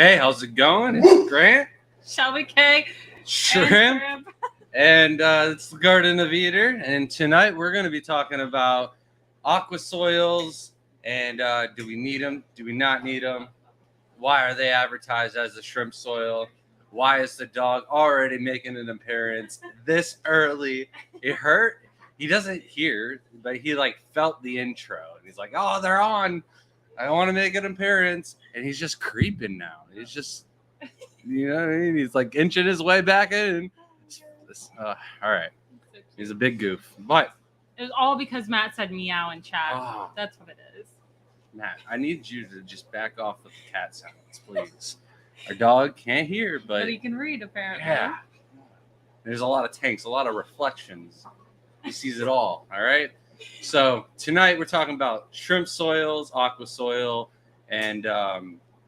Hey, how's it going? It's Grant, Shelby K. Shrimp, and it's the Garden of Eater. And tonight we're going to be talking about aquasoils and do we need them? Do we not need them? Why are they advertised as a shrimp soil? Why is the dog already making an appearance this early? It hurt. He doesn't hear, but he felt the intro, and he's like, "Oh, they're on. I want to make an appearance," and he's just creeping now. He's just, you know what I mean? He's like inching his way back in. All right. He's a big goof. But it was all because Matt said meow in chat. Oh. That's what it is. Matt, I need you to just back off with the cat sounds, please. Our dog can't hear, but he can read, apparently. Yeah. There's a lot of tanks, a lot of reflections. He sees it all right? So tonight we're talking about shrimp soils, aquasoil, and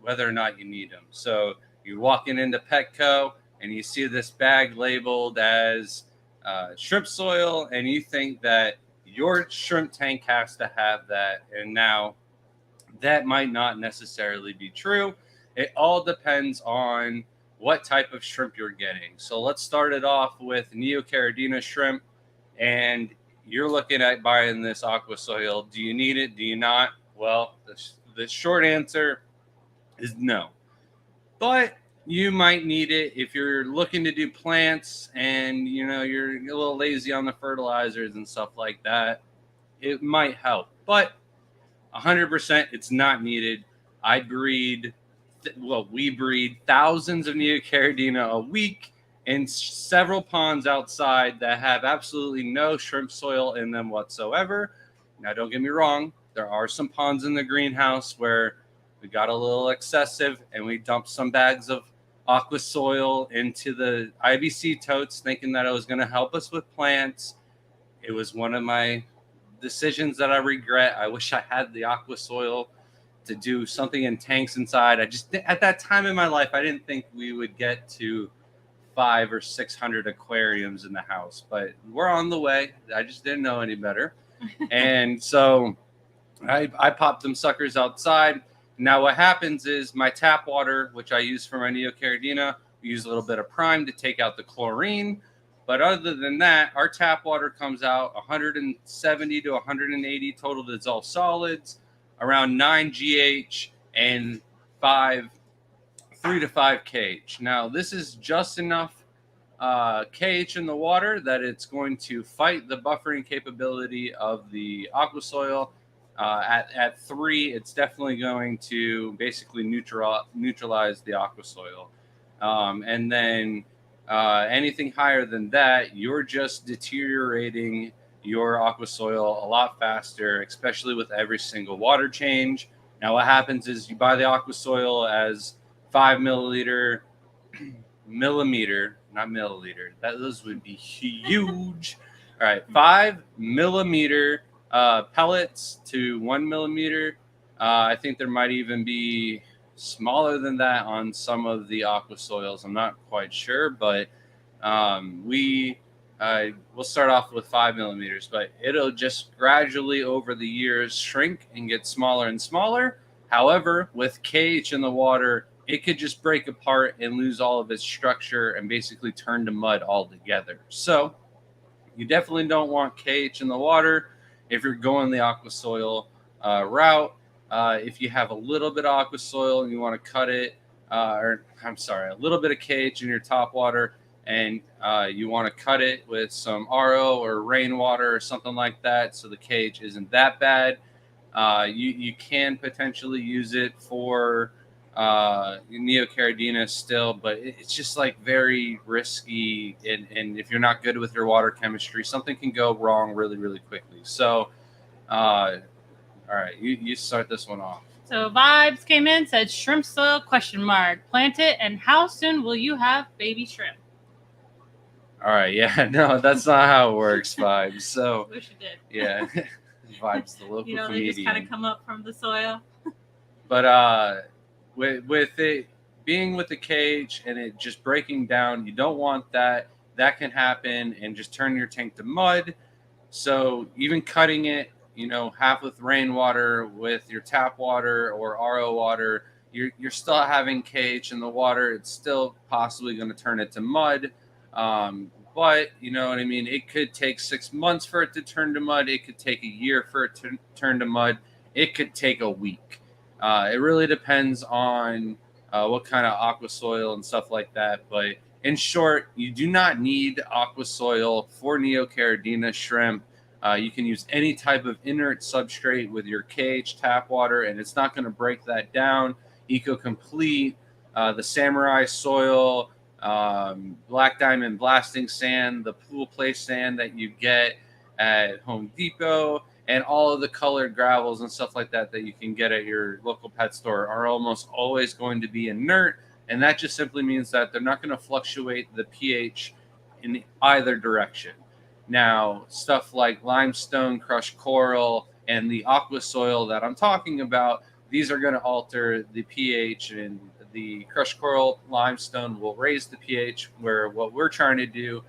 whether or not you need them. So you're walking into Petco and you see this bag labeled as shrimp soil, and you think that your shrimp tank has to have that. And now that might not necessarily be true. It all depends on what type of shrimp you're getting. So let's start it off with Neocaridina shrimp. And you're looking at buying this aquasoil. Do you need it? Do you not? Well, the short answer is no. But you might need it if you're looking to do plants and you're a little lazy on the fertilizers and stuff like that. It might help, but 100% it's not needed. We breed thousands of Neocaridina a week in several ponds outside that have absolutely no shrimp soil in them whatsoever. Now, don't get me wrong. There are some ponds in the greenhouse where we got a little excessive and we dumped some bags of aquasoil into the IBC totes thinking that it was going to help us with plants. It was one of my decisions that I regret. I wish I had the aquasoil to do something in tanks inside. At that time in my life, I didn't think we would get to 500 or 600 aquariums in the house, but we're on the way. I just didn't know any better. And so I popped them suckers outside. Now what happens is my tap water, which I use for my Neocaridina, we use a little bit of prime to take out the chlorine. But other than that, our tap water comes out 170 to 180 total dissolved solids, around 9 GH and 3 to 5 kH. Now, this is just enough kH in the water that it's going to fight the buffering capability of the aquasoil. At 3, it's definitely going to basically neutralize the aquasoil. And then anything higher than that, you're just deteriorating your aquasoil a lot faster, especially with every single water change. Now, what happens is you buy the aquasoil as 5 millimeter, not milliliter. Those would be huge. All right, 5 millimeter pellets to 1 millimeter. I think there might even be smaller than that on some of the aquasoils. I'm not quite sure, but we'll start off with 5 millimeters, but it'll just gradually over the years shrink and get smaller and smaller. However, with kH in the water, it could just break apart and lose all of its structure and basically turn to mud altogether. So you definitely don't want kH in the water if you're going the aquasoil route. If you have a little bit of aquasoil and you want to cut it, a little bit of kH in your top water, and you want to cut it with some RO or rainwater or something like that, so the kH isn't that bad. You can potentially use it for Neocaridina still, but it's just very risky, and if you're not good with your water chemistry, something can go wrong really, really quickly. So, all right, you start this one off. So Vibes came in, said shrimp soil ? Plant it, and how soon will you have baby shrimp? All right, yeah, no, that's not how it works, Vibes. So wish you did. Yeah, Vibes, the local comedian. They just kind of come up from the soil. But with it being with the cage and it just breaking down, you don't want that. That can happen and just turn your tank to mud. So even cutting it, half with rainwater, with your tap water or RO water, you're still having KH in the water. It's still possibly going to turn it to mud. But you know what I mean? It could take 6 months for it to turn to mud. It could take a year for it to turn to mud. It could take a week. It really depends on what kind of aqua soil and stuff like that. But in short, you do not need aqua soil for Neocaridina shrimp. You can use any type of inert substrate with your KH tap water, and it's not going to break that down. Eco Complete, the Samurai soil, black diamond blasting sand, the pool play sand that you get at Home Depot, and all of the colored gravels and stuff like that that you can get at your local pet store are almost always going to be inert. And that just simply means that they're not going to fluctuate the pH in either direction. Now, stuff like limestone, crushed coral, and the aqua soil that I'm talking about, these are going to alter the pH, and the crushed coral limestone will raise the pH, where what we're trying to do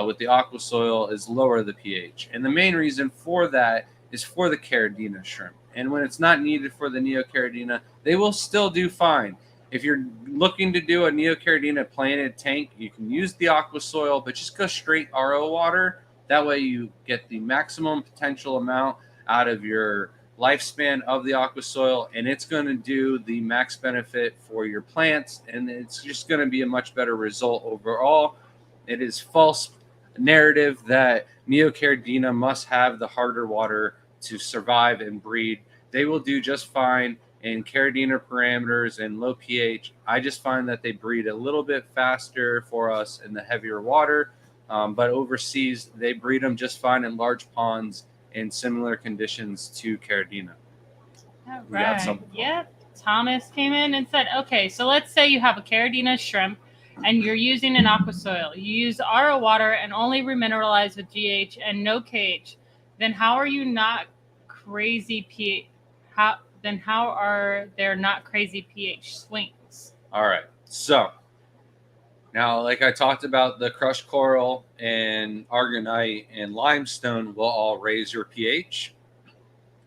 with the aqua soil is lower the pH. And the main reason for that is for the Caridina shrimp. And when it's not needed for the Neocaridina, they will still do fine. If you're looking to do a Neocaridina planted tank, you can use the aqua soil, but just go straight RO water. That way you get the maximum potential amount out of your lifespan of the aqua soil, and it's going to do the max benefit for your plants, and it's just going to be a much better result overall. It is false narrative that Neocaridina must have the harder water to survive and breed. They will do just fine in Caridina parameters and low pH. I just find that they breed a little bit faster for us in the heavier water, but overseas they breed them just fine in large ponds in similar conditions to Caridina. All right. Yep. Thomas came in and said, okay, so let's say you have a Caridina shrimp and you're using an aqua soil. You use RO water and only remineralize with GH and no KH. Then how are you not crazy pH? How are there not crazy pH swings? All right. So now, like I talked about, the crushed coral and aragonite and limestone will all raise your pH.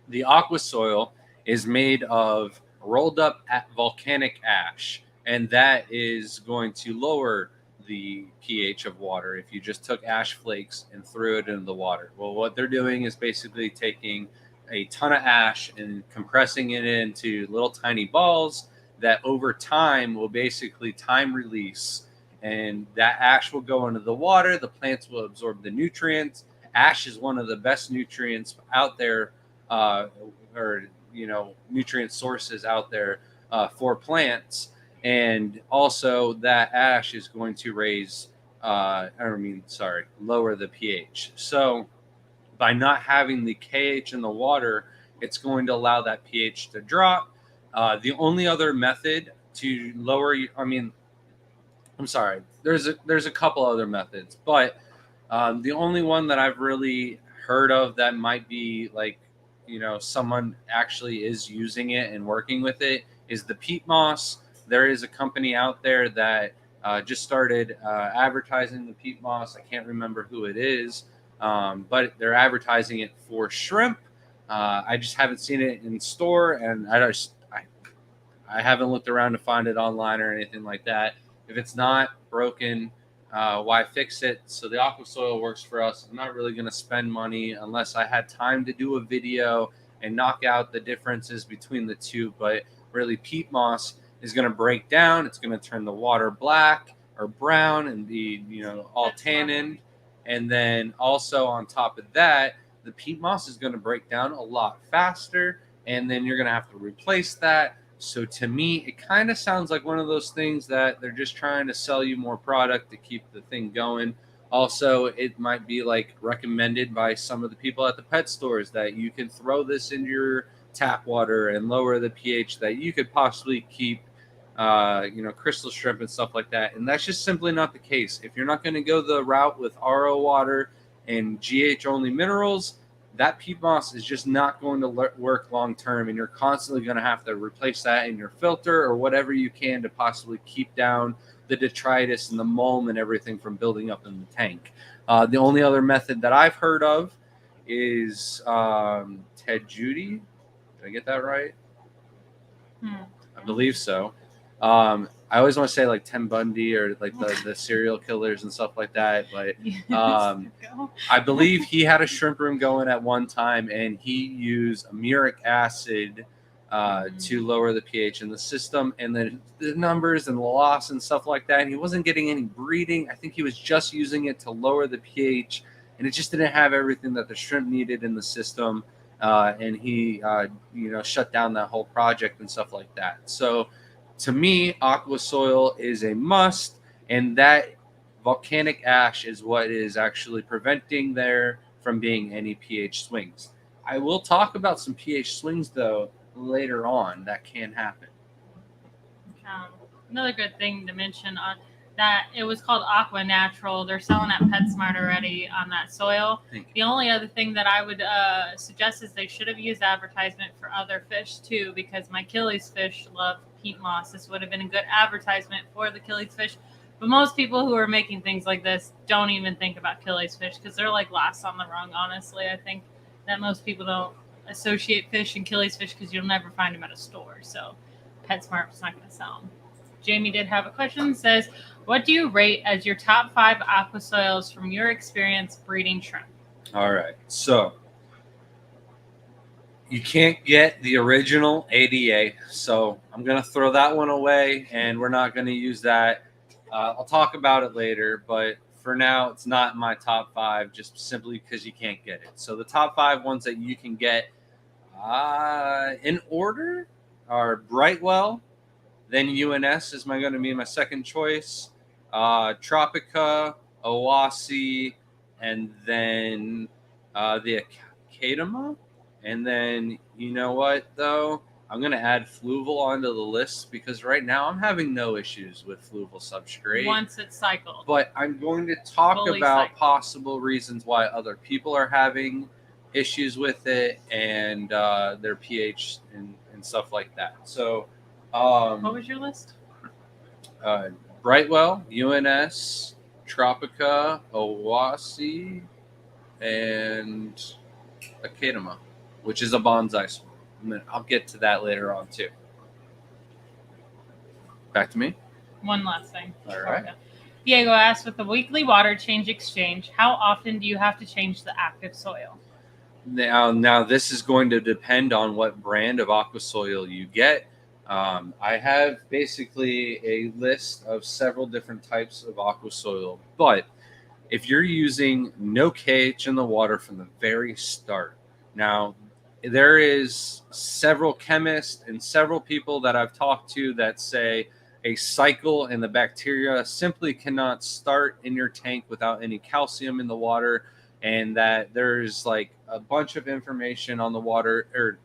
The aqua soil is made of rolled up volcanic ash, and that is going to lower the pH of water if you just took ash flakes and threw it into the water. Well, what they're doing is basically taking a ton of ash and compressing it into little tiny balls that over time will basically time release, and that ash will go into the water. The plants will absorb the nutrients. Ash is one of the best nutrients out there, or nutrient sources out there for plants. And also that ash is going to lower the pH. So by not having the KH in the water, it's going to allow that pH to drop. The only other method to lower, there's a couple other methods, but the only one that I've really heard of that might be like, someone actually is using it and working with it is the peat moss. There is a company out there that just started advertising the peat moss. I can't remember who it is, but they're advertising it for shrimp. I just haven't seen it in store, and I haven't looked around to find it online or anything like that. If it's not broken, why fix it? So the aqua soil works for us. I'm not really going to spend money unless I had time to do a video and knock out the differences between the two. But really, peat moss is going to break down. It's going to turn the water black or brown and be, all tannined. And then also on top of that, the peat moss is going to break down a lot faster, and then you're going to have to replace that. So to me, it kind of sounds like one of those things that they're just trying to sell you more product to keep the thing going. Also, it might be like recommended by some of the people at the pet stores that you can throw this into your tap water and lower the pH that you could possibly keep, crystal shrimp and stuff like that. And that's just simply not the case. If you're not going to go the route with RO water and GH only minerals, that peat moss is just not going to work long term, and you're constantly going to have to replace that in your filter or whatever you can to possibly keep down the detritus and the mulm and everything from building up in the tank. The only other method that I've heard of is Ted Judy. Did I get that right? I believe so. I always want to say like Ted Bundy or like the serial killers and stuff like that, but I believe he had a shrimp room going at one time, and he used muric acid to lower the pH in the system, and then the numbers and the loss and stuff like that. And he wasn't getting any breeding. I think he was just using it to lower the pH, and it just didn't have everything that the shrimp needed in the system. And he, shut down that whole project and stuff like that. So, to me, Aquasoil is a must, and that volcanic ash is what is actually preventing there from being any pH swings. I will talk about some pH swings though later on that can happen. Another good thing to mention on that, it was called Aqua Natural. They're selling at PetSmart already on that soil. The only other thing that I would suggest is they should have used advertisement for other fish too, because my Achilles fish love peat moss. This would have been a good advertisement for the Achilles fish. But most people who are making things like this don't even think about Achilles fish because they're like last on the rung, honestly. I think that most people don't associate fish and Achilles fish because you'll never find them at a store. So PetSmart's not going to sell them. Jamie did have a question. Says, what do you rate as your top 5 aquasoils from your experience breeding shrimp? All right. So you can't get the original ADA. So I'm going to throw that one away, and we're not going to use that. I'll talk about it later, but for now, it's not in my top 5 just simply because you can't get it. So the top 5 ones that you can get in order are Brightwell, then UNS is going to be my second choice, Tropica, Owasi, and then the Academa. And then, you know what, though? I'm going to add Fluval onto the list because right now I'm having no issues with Fluval substrate. Once it's cycled. But I'm going to talk about possible reasons why other people are having issues with it and their pH and stuff like that. So, what was your list? Brightwell, UNS, Tropica, Owasi, and Academa, which is a bonsai swamp. I'll get to that later on too. Back to me. One last thing. All right. Diego asked, with the weekly water change exchange, how often do you have to change the active soil? Now this is going to depend on what brand of Aquasoil you get. I have basically a list of several different types of Aquasoil, but if you're using no KH in the water from the very start, now there is several chemists and several people that I've talked to that say a cycle and the bacteria simply cannot start in your tank without any calcium in the water, and that there's like a bunch of information on the water or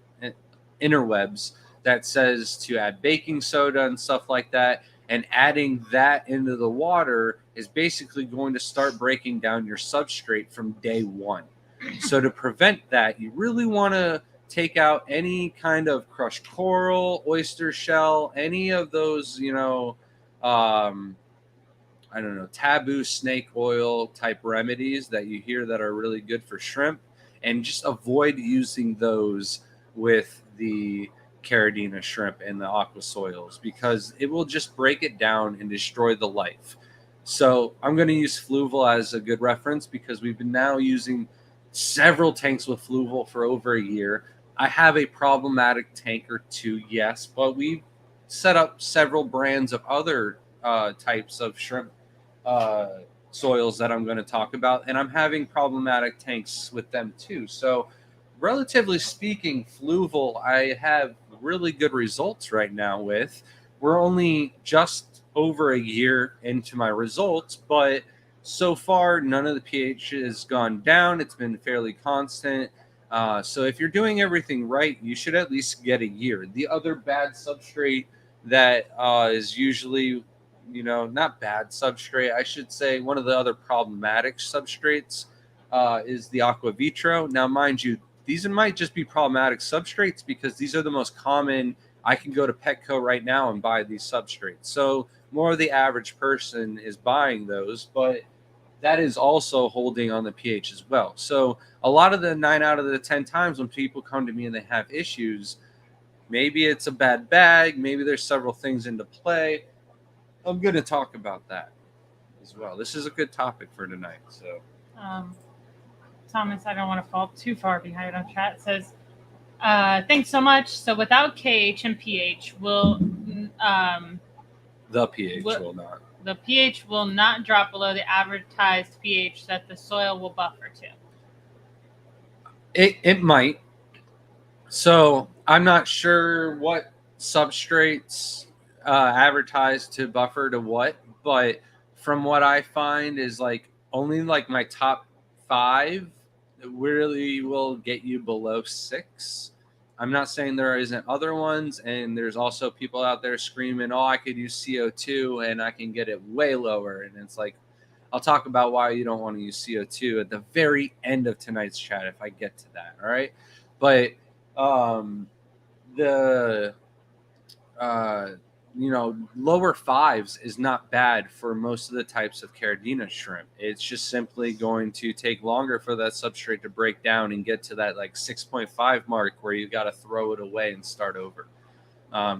interwebs that says to add baking soda and stuff like that, and adding that into the water is basically going to start breaking down your substrate from day one. So to prevent that, you really want to take out any kind of crushed coral, oyster shell, any of those, taboo snake oil type remedies that you hear that are really good for shrimp, and just avoid using those with the Caridina shrimp and the Aquasoils because it will just break it down and destroy the life. So I'm going to use Fluval as a good reference because we've been now using several tanks with Fluval for over a year. I have a problematic tank or two, yes, but we've set up several brands of other types of shrimp soils that I'm going to talk about, and I'm having problematic tanks with them too. So relatively speaking, Fluval, I have really good results right now with. We're only just over a year into my results, but so far none of the pH has gone down. It's been fairly constant. So if you're doing everything right, you should at least get a year. The other bad substrate that is usually, not bad substrate, I should say one of the other problematic substrates is the Aqua Vitro. Now, mind you, these might just be problematic substrates because these are the most common. I can go to Petco right now and buy these substrates. So more of the average person is buying those, but that is also holding on the pH as well. So a lot of the 9 out of the 10 times when people come to me and they have issues, Maybe it's a bad bag. Maybe there's several things into play. I'm going to talk about that as well. This is a good topic for tonight. So, Thomas, I don't want to fall too far behind on chat. Says, thanks so much. So without KH and pH, the pH will not. The pH will not drop below the advertised pH that the soil will buffer to. It might. So I'm not sure what substrates advertise to buffer to what, but from what I find is like only like my top 5 really will get you below 6. I'm not saying there isn't other ones, and there's also people out there screaming, oh, I could use CO2 and I can get it way lower. And it's like, I'll talk about why you don't want to use CO2 at the very end of tonight's chat if I get to that. All right. But the lower 5s is not bad for most of the types of Caridina shrimp. It's just simply going to take longer for that substrate to break down and get to that like 6.5 mark where you got to throw it away and start over.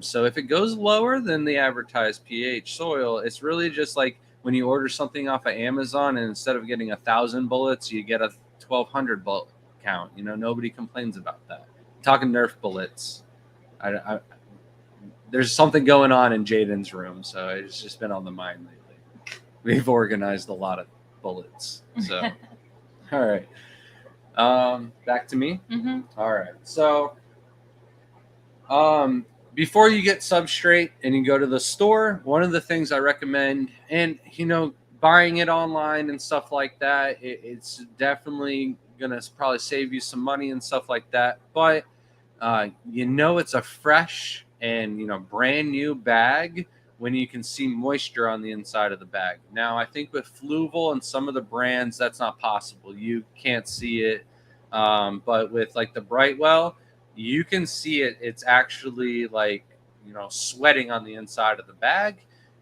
So if it goes lower than the advertised pH soil, it's really just like when you order something off of Amazon and instead of getting 1,000 bullets, you get a 1,200 bullet count. Nobody complains about that. I'm talking Nerf bullets. There's something going on in Jaden's room, so it's just been on the mind lately. We've organized a lot of bullets. So, all right. Back to me. Mm-hmm. All right. So, before you get substrate and you go to the store, one of the things I recommend, and buying it online and stuff like that, it's definitely gonna probably save you some money and stuff like that. But it's a fresh and brand new bag when you can see moisture on the inside of the bag. Now I think with Fluval and some of the brands that's not possible. You can't see it, but with like the Brightwell, you can see it. It's actually like sweating on the inside of the bag,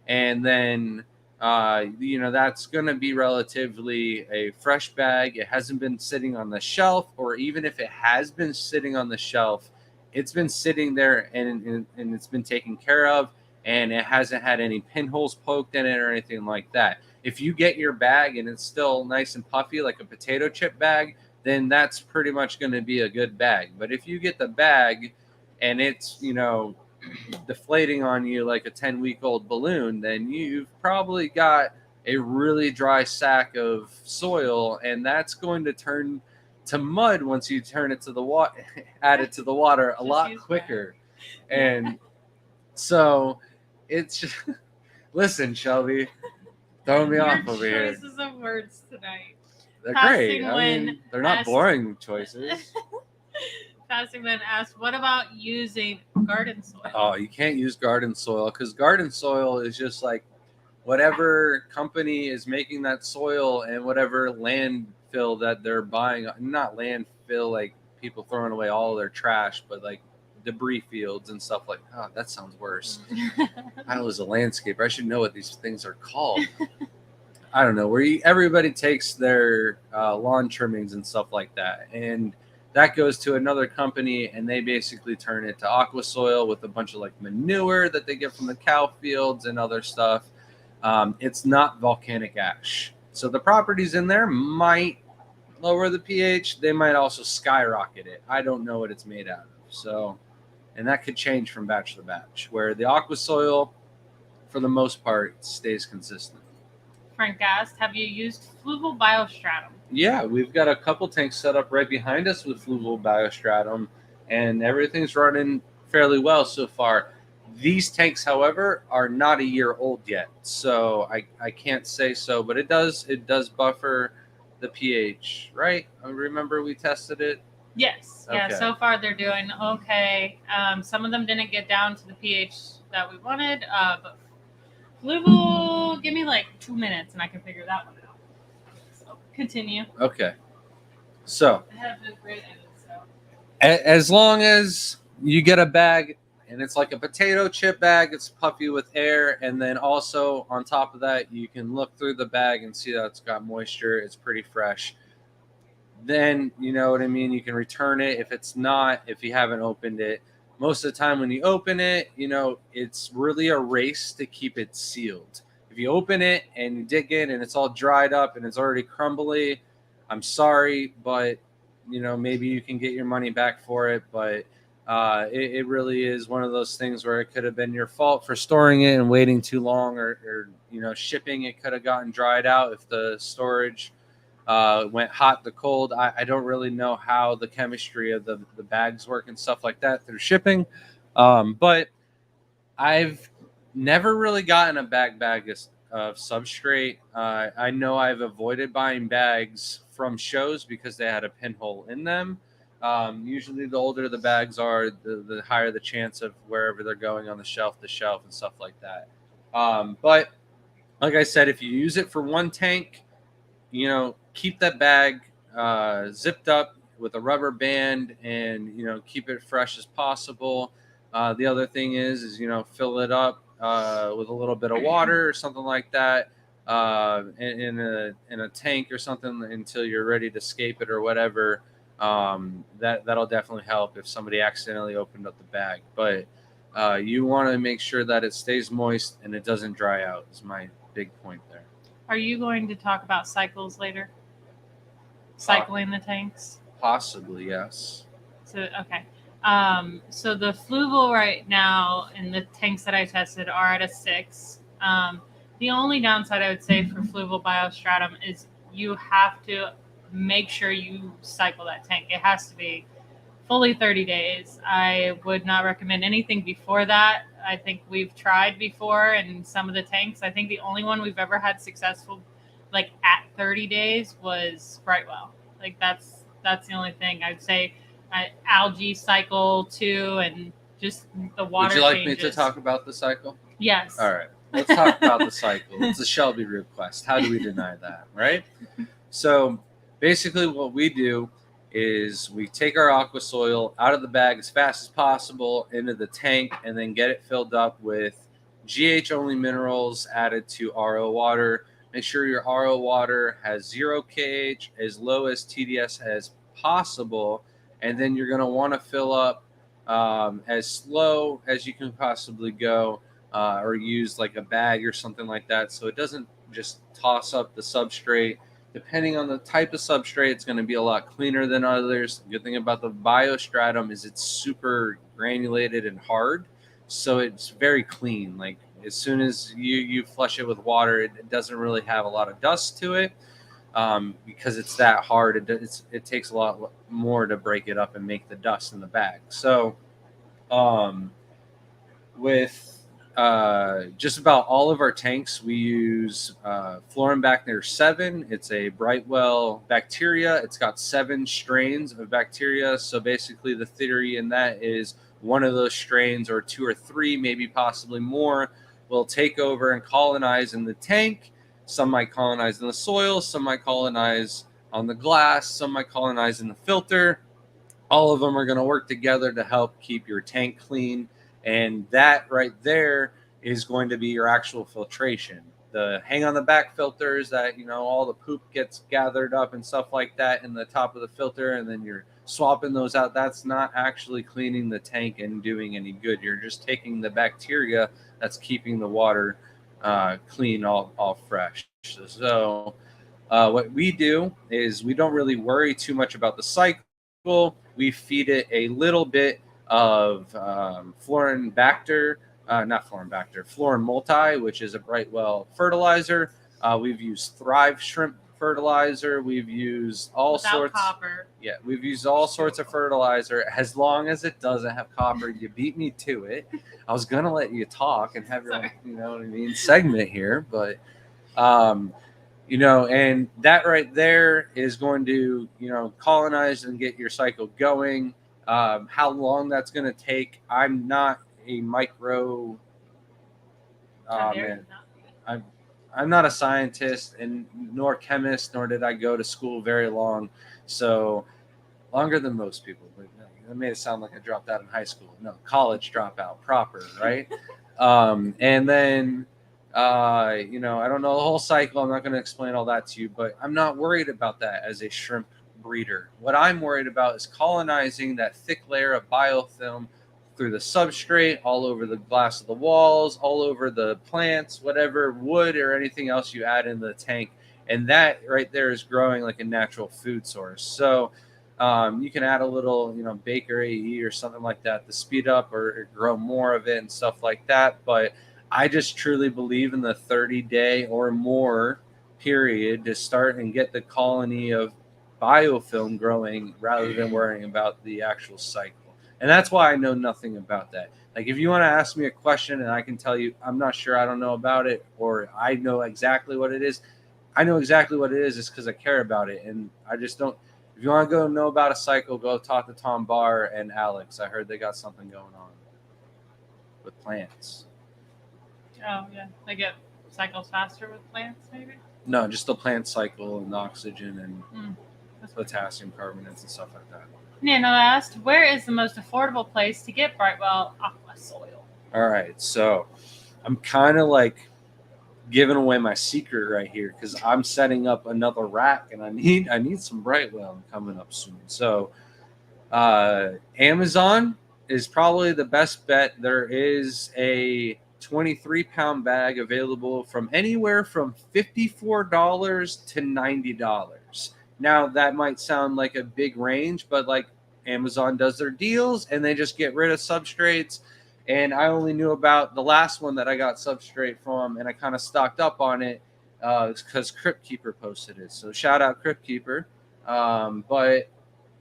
and then that's going to be relatively a fresh bag. It hasn't been sitting on the shelf, or even if it has been sitting on the shelf, it's been sitting there and it's been taken care of, and it hasn't had any pinholes poked in it or anything like that. If you get your bag and it's still nice and puffy like a potato chip bag, then that's pretty much going to be a good bag. But if you get the bag and it's, deflating on you like a 10-week-old balloon, then you've probably got a really dry sack of soil, and that's going to turn to mud once you turn it to the water, add it to the water a lot quicker. And so it's just, listen, Shelby, throwing me off over here. Your choices of words tonight. They're great. I mean, they're not boring choices. Passingman asked, what about using garden soil? Oh, you can't use garden soil because garden soil is just like whatever company is making that soil and whatever landfill that they're buying. Not landfill like people throwing away all their trash, but like debris fields and stuff like that. Oh, that sounds worse. I was a landscaper. I should know what these things are called. I don't know. Everybody takes their lawn trimmings and stuff like that, and that goes to another company, and they basically turn it to Aquasoil with a bunch of like manure that they get from the cow fields and other stuff. It's not volcanic ash. So the properties in there might lower the pH. They might also skyrocket it. I don't know what it's made out of. So, and that could change from batch to batch, where the Aquasoil, for the most part, stays consistent. Frank asked, have you used Fluval Biostratum? Yeah, we've got a couple tanks set up right behind us with Fluval Biostratum, and everything's running fairly well so far. These tanks, however, are not a year old yet, so I can't say so, but it does buffer the pH, right? I remember we tested it. Yes. Okay. Yeah, so far they're doing okay. Some of them didn't get down to the pH that we wanted, but Fluval, give me like 2 minutes and I can figure that one out. So continue. Okay. So I have a great edit, so. As long as you get a bag and it's like a potato chip bag, it's puffy with air, and then also on top of that, you can look through the bag and see that it's got moisture, it's pretty fresh. Then, you know what I mean, you can return it. If it's not, if you haven't opened it, most of the time when you open it, it's really a race to keep it sealed. If you open it and you dig in and it's all dried up and it's already crumbly, I'm sorry, but maybe you can get your money back for it. But it really is one of those things where it could have been your fault for storing it and waiting too long, or shipping it could have gotten dried out if the storage went hot to cold. I don't really know how the chemistry of the bags work and stuff like that through shipping. But I've never really gotten a bag of substrate. I know I've avoided buying bags from shows because they had a pinhole in them. Usually the older the bags are, the higher the chance of wherever they're going on the shelf and stuff like that. But like I said, if you use it for one tank, keep that bag zipped up with a rubber band and, keep it fresh as possible. The other thing is, fill it up with a little bit of water or something like that in a tank or something until you're ready to escape it or whatever. That'll definitely help if somebody accidentally opened up the bag. But you want to make sure that it stays moist and it doesn't dry out is my big point there. Are you going to talk about cycles later? Cycling the tanks? Possibly, yes. So, okay. So the fluval right now in the tanks that I tested are at a 6. The only downside I would say for fluval biostratum is you have to make sure you cycle that tank. It has to be fully 30 days. I would not recommend anything before that. I think we've tried before in some of the tanks. I think the only one we've ever had successful like at 30 days was Brightwell. Like that's the only thing I'd say. Algae cycle too, and just the water. Would you like changes. me to talk about the cycle? Yes. All right. Let's talk about the cycle. It's a Shelby request. How do we deny that, right? So basically what we do is we take our Aquasoil out of the bag as fast as possible into the tank and then get it filled up with GH-only minerals added to RO water. Make sure your RO water has 0 kH, as low as TDS as possible, and then you're going to want to fill up as slow as you can possibly go, or use like a bag or something like that so it doesn't just toss up the substrate. Depending on the type of substrate, it's going to be a lot cleaner than others. The good thing about the biostratum is it's super granulated and hard, so it's very clean. Like as soon as you flush it with water, it doesn't really have a lot of dust to it because it's that hard. It takes a lot more to break it up and make the dust in the bag. So with just about all of our tanks, we use Florinbacter 7. It's a Brightwell bacteria. It's got 7 strains of bacteria. So basically the theory in that is one of those strains, or 2 or 3, maybe possibly more, will take over and colonize in the tank. Some might colonize in the soil. Some might colonize on the glass. Some might colonize in the filter. All of them are going to work together to help keep your tank clean. And that right there is going to be your actual filtration. The hang on the back filters that, all the poop gets gathered up and stuff like that in the top of the filter, and then you're swapping those out. That's not actually cleaning the tank and doing any good. You're just taking the bacteria that's keeping the water clean, all fresh. So what we do is we don't really worry too much about the cycle. We feed it a little bit of Florinbacter, Florin multi, which is a Brightwell fertilizer. We've used Thrive shrimp fertilizer. We've used all sorts. Copper. Yeah, we've used all sorts of fertilizer. As long as it doesn't have copper, you beat me to it. I was gonna let you talk and have your, segment here, but and that right there is going to, colonize and get your cycle going. How long that's going to take, I'm not a micro. I'm not a scientist and nor chemist, nor did I go to school very long. So longer than most people. But that made it sound like I dropped out in high school. No, college dropout proper, right? And then I don't know the whole cycle. I'm not going to explain all that to you, but I'm not worried about that as a shrimp breeder. What I'm worried about is colonizing that thick layer of biofilm through the substrate, all over the glass of the walls, all over the plants, whatever wood or anything else you add in the tank. And that right there is growing like a natural food source. So you can add a little, Baker AE or something like that to speed up or grow more of it and stuff like that. But I just truly believe in the 30-day or more period to start and get the colony of biofilm growing rather than worrying about the actual cycle. And that's why I know nothing about that. Like, if you want to ask me a question and I can tell you I'm not sure, I don't know about it, or I know exactly what it is, I know exactly what it is. It's because I care about it. And I just don't. If you want to go know about a cycle, go talk to Tom Barr and Alex. I heard they got something going on with plants. Oh, yeah. They get cycles faster with plants, maybe? No, just the plant cycle and oxygen and potassium carbonates and stuff like that. Nano asked, where is the most affordable place to get Brightwell Aquasoil? All right. So I'm kind of like giving away my secret right here because I'm setting up another rack and I need some Brightwell coming up soon. So Amazon is probably the best bet. There is a 23-pound bag available from anywhere from $54 to $90. Now that might sound like a big range, but like Amazon does their deals and they just get rid of substrates. And I only knew about the last one that I got substrate from, and I kind of stocked up on it because Crypt Keeper posted it. So shout out Crypt Keeper. But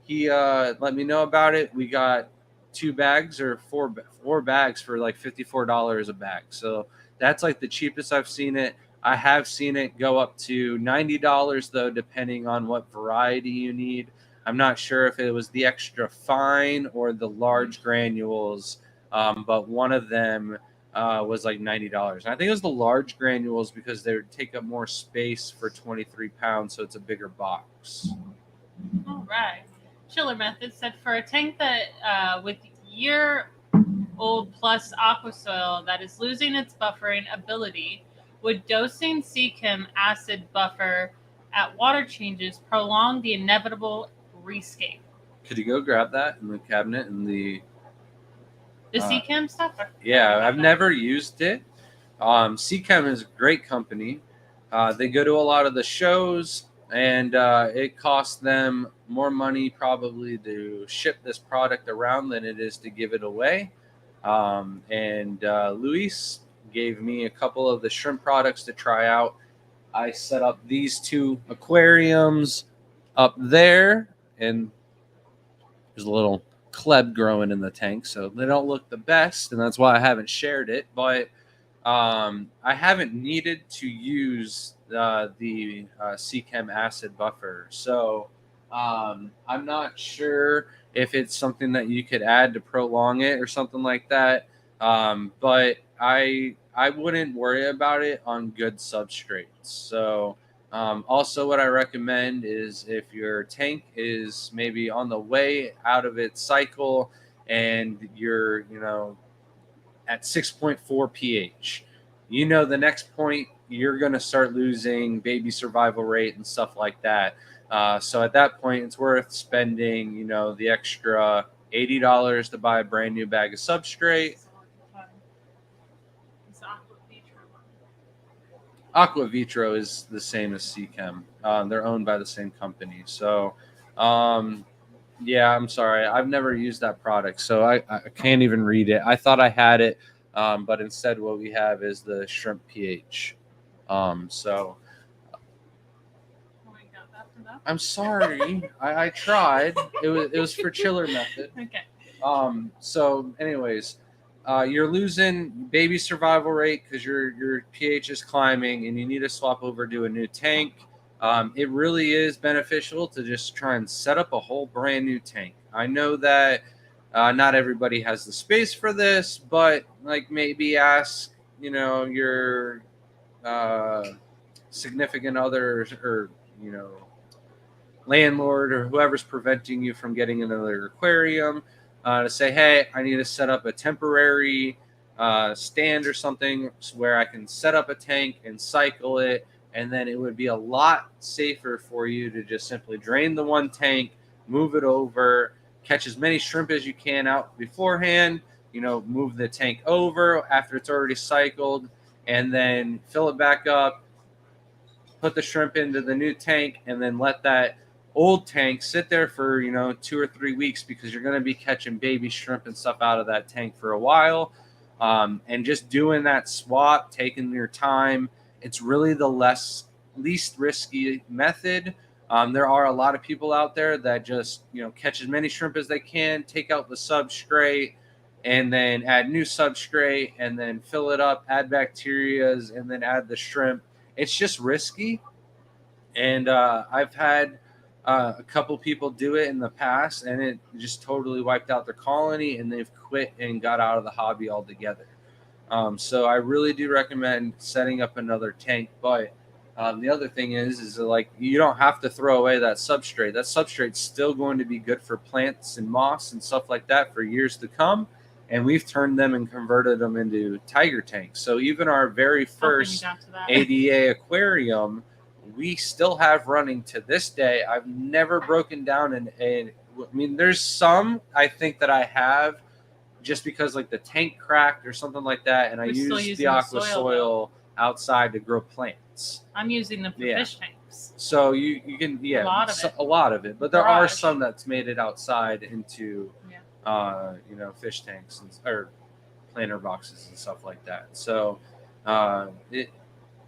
he let me know about it. We got 2 bags or four bags for like $54 a bag. So that's like the cheapest I've seen it. I have seen it go up to $90 though, depending on what variety you need. I'm not sure if it was the extra fine or the large granules. But one of them was like $90. And I think it was the large granules because they would take up more space for 23 pounds, so it's a bigger box. All right. Chiller Method said for a tank that with year-old plus Aquasoil that is losing its buffering ability, would dosing Seachem acid buffer at water changes prolong the inevitable rescape? Could you go grab that in the cabinet in the Seachem stuff? Yeah, I've never used it. Seachem is a great company. They go to a lot of the shows, and it costs them more money probably to ship this product around than it is to give it away. And Luis gave me a couple of the shrimp products to try out. I set up these 2 aquariums up there, and there's a little Kleb growing in the tank, so they don't look the best, and that's why I haven't shared it. But I haven't needed to use the Seachem acid buffer, so I'm not sure if it's something that you could add to prolong it or something like that. But I wouldn't worry about it on good substrates. So also what I recommend is if your tank is maybe on the way out of its cycle and you're, at 6.4 pH, the next point you're going to start losing baby survival rate and stuff like that. So at that point, it's worth spending, the extra $80 to buy a brand new bag of substrate. Aqua Vitro is the same as Seachem. They're owned by the same company. So, yeah, I'm sorry. I've never used that product, so I can't even read it. I thought I had it, but instead what we have is the shrimp pH. So, I'm sorry. I tried. It was for Chiller Method. Okay. So, anyways. You're losing baby survival rate because your pH is climbing and you need to swap over to a new tank. It really is beneficial to just try and set up a whole brand new tank. I know that not everybody has the space for this, but like maybe ask, your significant other or, landlord or whoever's preventing you from getting another aquarium. To say, hey, I need to set up a temporary stand or something where I can set up a tank and cycle it, and then it would be a lot safer for you to just simply drain the one tank, move it over, catch as many shrimp as you can out beforehand, move the tank over after it's already cycled, and then fill it back up, put the shrimp into the new tank, and then let that old tank sit there for 2 or 3 weeks, because you're going to be catching baby shrimp and stuff out of that tank for a while. And just doing that swap, taking your time, it's really the least risky method. There are a lot of people out there that just catch as many shrimp as they can, take out the substrate, and then add new substrate, and then fill it up, add bacterias, and then add the shrimp. It's just risky. And I've had a couple people do it in the past, and it just totally wiped out their colony, and they've quit and got out of the hobby altogether. So I really do recommend setting up another tank. But the other thing is like, you don't have to throw away that substrate. That substrate's still going to be good for plants and moss and stuff like that for years to come. And we've turned them and converted them into tiger tanks. So even our very first ADA aquarium, we still have running to this day. I've never broken down there's some I think that I have, just because like the tank cracked or something like that, and I use the Aquasoil outside to grow plants. I'm using them for fish tanks. So you can a lot of it, but there are some that's made it outside into fish tanks or planter boxes and stuff like that. So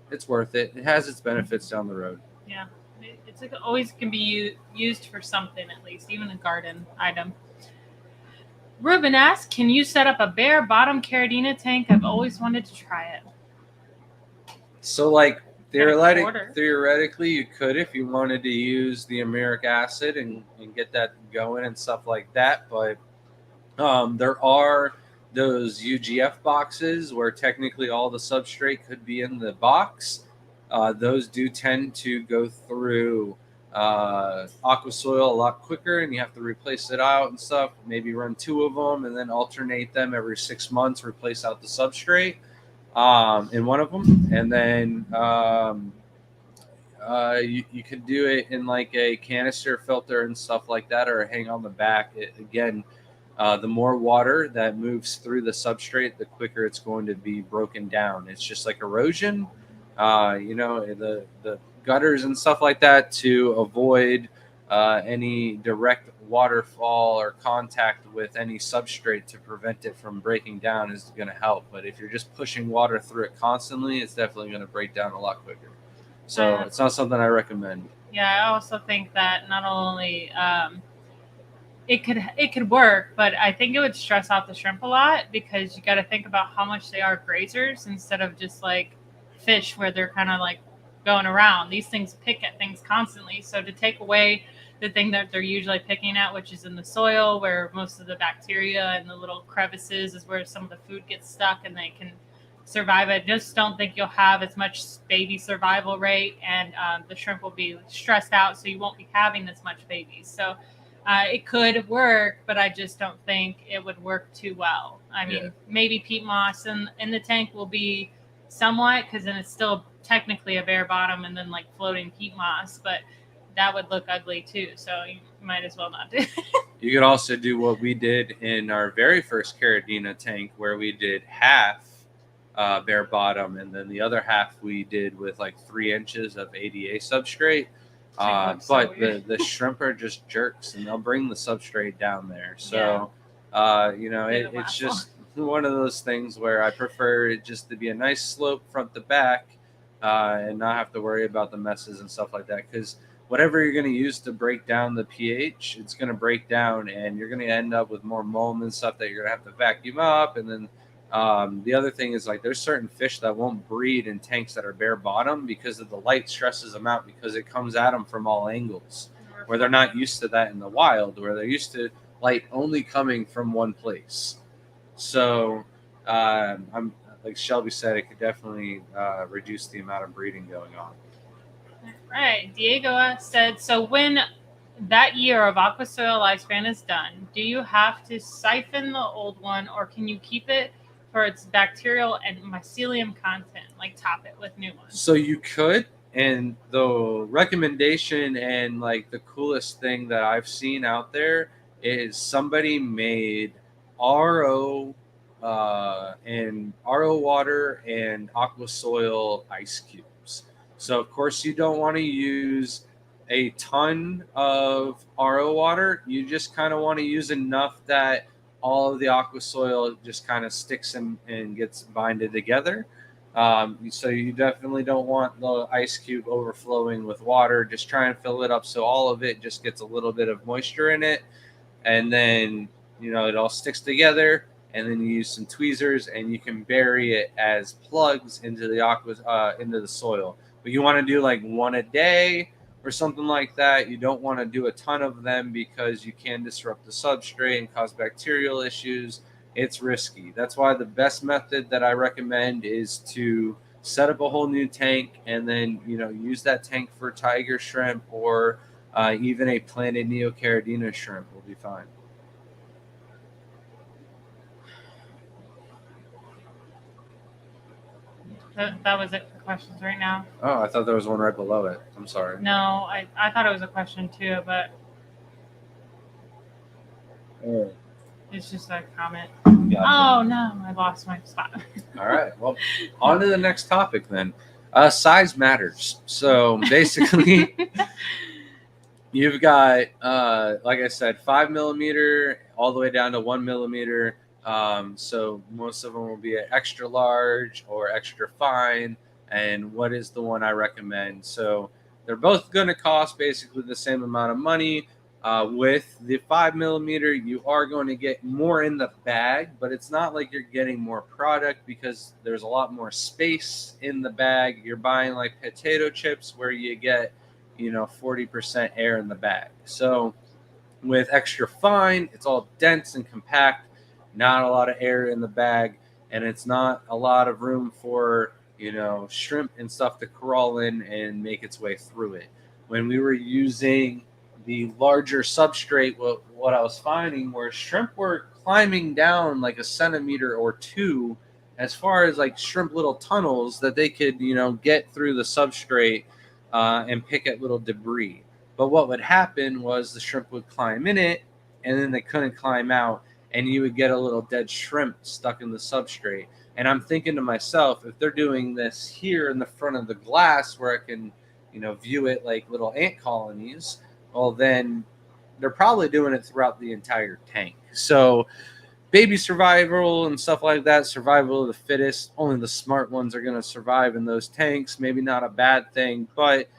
it's worth it. It has its benefits down the road. Yeah, it's like always can be used for something, at least, even a garden item. Ruben asks, can you set up a bare bottom Caridina tank? I've always wanted to try it. So like theoretically you could, if you wanted to use the amiric acid and get that going and stuff like that. But there are those UGF boxes where technically all the substrate could be in the box. Those do tend to go through Aquasoil a lot quicker, and you have to replace it out and stuff. Maybe run 2 of them and then alternate them every 6 months, replace out the substrate in one of them. And then you could do it in like a canister filter and stuff like that, or hang on the back. The more water that moves through the substrate, the quicker it's going to be broken down. It's just like erosion, the gutters and stuff like that, to avoid any direct waterfall or contact with any substrate to prevent it from breaking down is going to help. But if you're just pushing water through it constantly, it's definitely going to break down a lot quicker. So it's not something I recommend. Yeah, I also think that not only it could work, but I think it would stress out the shrimp a lot, because you got to think about how much they are grazers instead of just like fish where they're kind of like going around. These things pick at things constantly. So to take away the thing that they're usually picking at, which is in the soil, where most of the bacteria and the little crevices is where some of the food gets stuck and they can survive. I just don't think you'll have as much baby survival rate, and the shrimp will be stressed out, so you won't be having as much babies. So it could work, but I just don't think it would work too well. I mean, maybe peat moss in the tank will be somewhat, because then it's still technically a bare bottom and then like floating peat moss, but that would look ugly too. So you might as well not do it. You could also do what we did in our very first Caridina tank, where we did half bare bottom, and then the other half we did with like 3 inches of ADA substrate. But the shrimp are just jerks, and they'll bring the substrate down there. So, it's just one of those things where I prefer it just to be a nice slope front to back, and not have to worry about the messes and stuff like that. Because whatever you're going to use to break down the pH, it's going to break down, and you're going to end up with more mold and stuff that you're going to have to vacuum up. And then the other thing is, like, there's certain fish that won't breed in tanks that are bare bottom because of the light stresses them out, because it comes at them from all angles, where they're not used to that in the wild, where they're used to light only coming from one place. So I'm like Shelby said, it could definitely reduce the amount of breeding going on. Right. Diego said, so when that year of Aquasoil lifespan is done, do you have to siphon the old one, or can you keep it for its bacterial and mycelium content, like top it with new ones? So you could, and the recommendation and like the coolest thing that I've seen out there is somebody made RO in RO water and Aquasoil ice cubes. So of course you don't want to use a ton of RO water. You just kind of want to use enough that all of the Aquasoil just kind of sticks and gets binded together. So you definitely don't want the ice cube overflowing with water. Just try and fill it up so all of it just gets a little bit of moisture in it, and then it all sticks together. And then you use some tweezers and you can bury it as plugs into the soil. But you want to do like one a day or something like that. You don't want to do a ton of them because you can disrupt the substrate and cause bacterial issues. It's risky. That's why the best method that I recommend is to set up a whole new tank and then use that tank for tiger shrimp, or even a planted Neocaridina shrimp will be fine. That was it for questions right now. Oh, I thought there was one right below it. I'm sorry. No, I thought it was a question too, but it's just a comment. Gotcha. Oh no, I lost my spot. All right. Well, on to the next topic then. Size matters. So basically, you've got, like I said, 5 millimeter all the way down to 1 millimeter. So most of them will be at extra large or extra fine. And what is the one I recommend? So they're both going to cost basically the same amount of money. With the 5 millimeter, you are going to get more in the bag, but it's not like you're getting more product because there's a lot more space in the bag. You're buying like potato chips where you get 40% air in the bag. So with extra fine, it's all dense and compact, not a lot of air in the bag, and it's not a lot of room for shrimp and stuff to crawl in and make its way through it. When we were using the larger substrate, what I was finding were shrimp were climbing down like a centimeter or two as far as like shrimp little tunnels that they could get through the substrate and pick at little debris. But what would happen was the shrimp would climb in it and then they couldn't climb out, and you would get a little dead shrimp stuck in the substrate. And I'm thinking to myself, if they're doing this here in the front of the glass where I can view it like little ant colonies, well, then they're probably doing it throughout the entire tank. So baby survival and stuff like that, survival of the fittest, only the smart ones are going to survive in those tanks. Maybe not a bad thing, but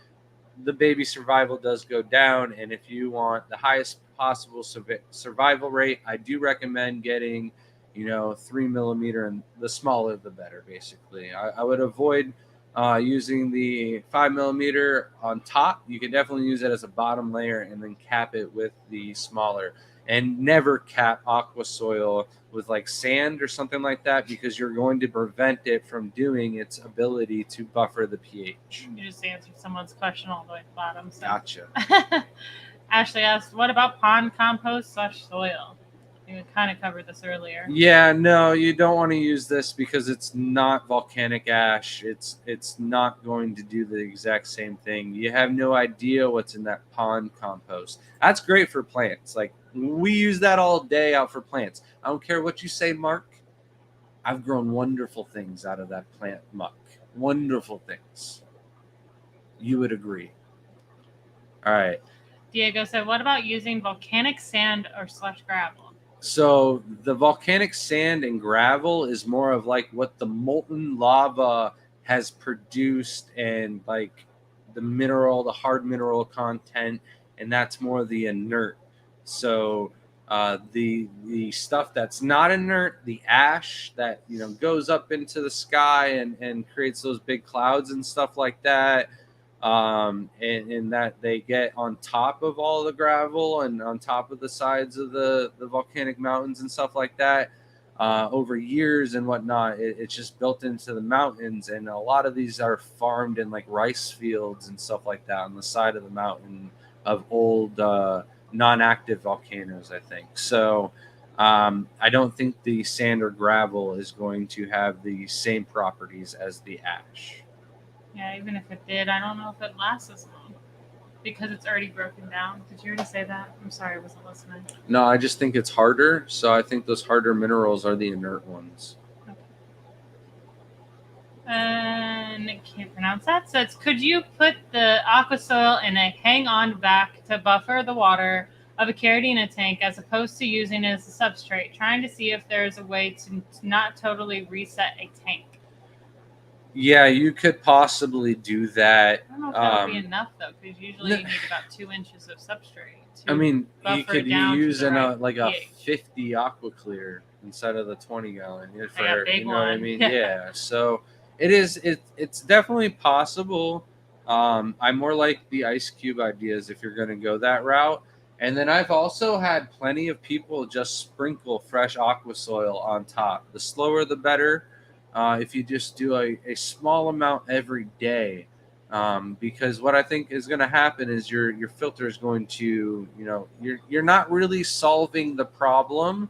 the baby survival does go down. And if you want the highest possible survival rate, I do recommend getting 3 millimeter, and the smaller the better. Basically, I would avoid using the 5 millimeter on top. You can definitely use it as a bottom layer and then cap it with the smaller. And never cap Aquasoil with like sand or something like that, because you're going to prevent it from doing its ability to buffer the pH. You just answered someone's question all the way at the bottom. So. Gotcha. Ashley asked, what about pond compost / soil? We kind of covered this earlier. Yeah, no, you don't want to use this because it's not volcanic ash. It's not going to do the exact same thing. You have no idea what's in that pond compost. That's great for plants. Like, we use that all day out for plants. I don't care what you say, Mark. I've grown wonderful things out of that plant muck. Wonderful things. You would agree. All right. Diego said, what about using volcanic sand or / gravel? So the volcanic sand and gravel is more of like what the molten lava has produced, and like the hard mineral content, and that's more the inert. So the stuff that's not inert, the ash that goes up into the sky and creates those big clouds and stuff like that. And that they get on top of all the gravel and on top of the sides of the volcanic mountains and stuff like that, over years and whatnot. It's just built into the mountains, and a lot of these are farmed in like rice fields and stuff like that on the side of the mountain of old non-active volcanoes, I think. So I don't think the sand or gravel is going to have the same properties as the ash. Yeah, even if it did, I don't know if it lasts as long. because it's already broken down. Did you already say that? I'm sorry, I wasn't listening. No, I just think it's harder. So I think those harder minerals are the inert ones. And I can't pronounce that. So it's, could you put the Aquasoil in a hang-on back to buffer the water of a Caridina tank as opposed to using it as a substrate, trying to see if there's a way to not totally reset a tank? Yeah, you could possibly do that. I don't know if that would be enough, though, because usually you need about 2 inches of substrate. I mean, you could use like a pH. 50 aqua clear instead of the 20 gallon. I got a big you know what I one. mean? Yeah. So it's definitely possible. I more like the ice cube ideas if you're going to go that route. And then I've also had plenty of people just sprinkle fresh aqua soil on top. The slower the better. If you just do a small amount every day. Because what I think is going to happen is your filter is going to, you're not really solving the problem.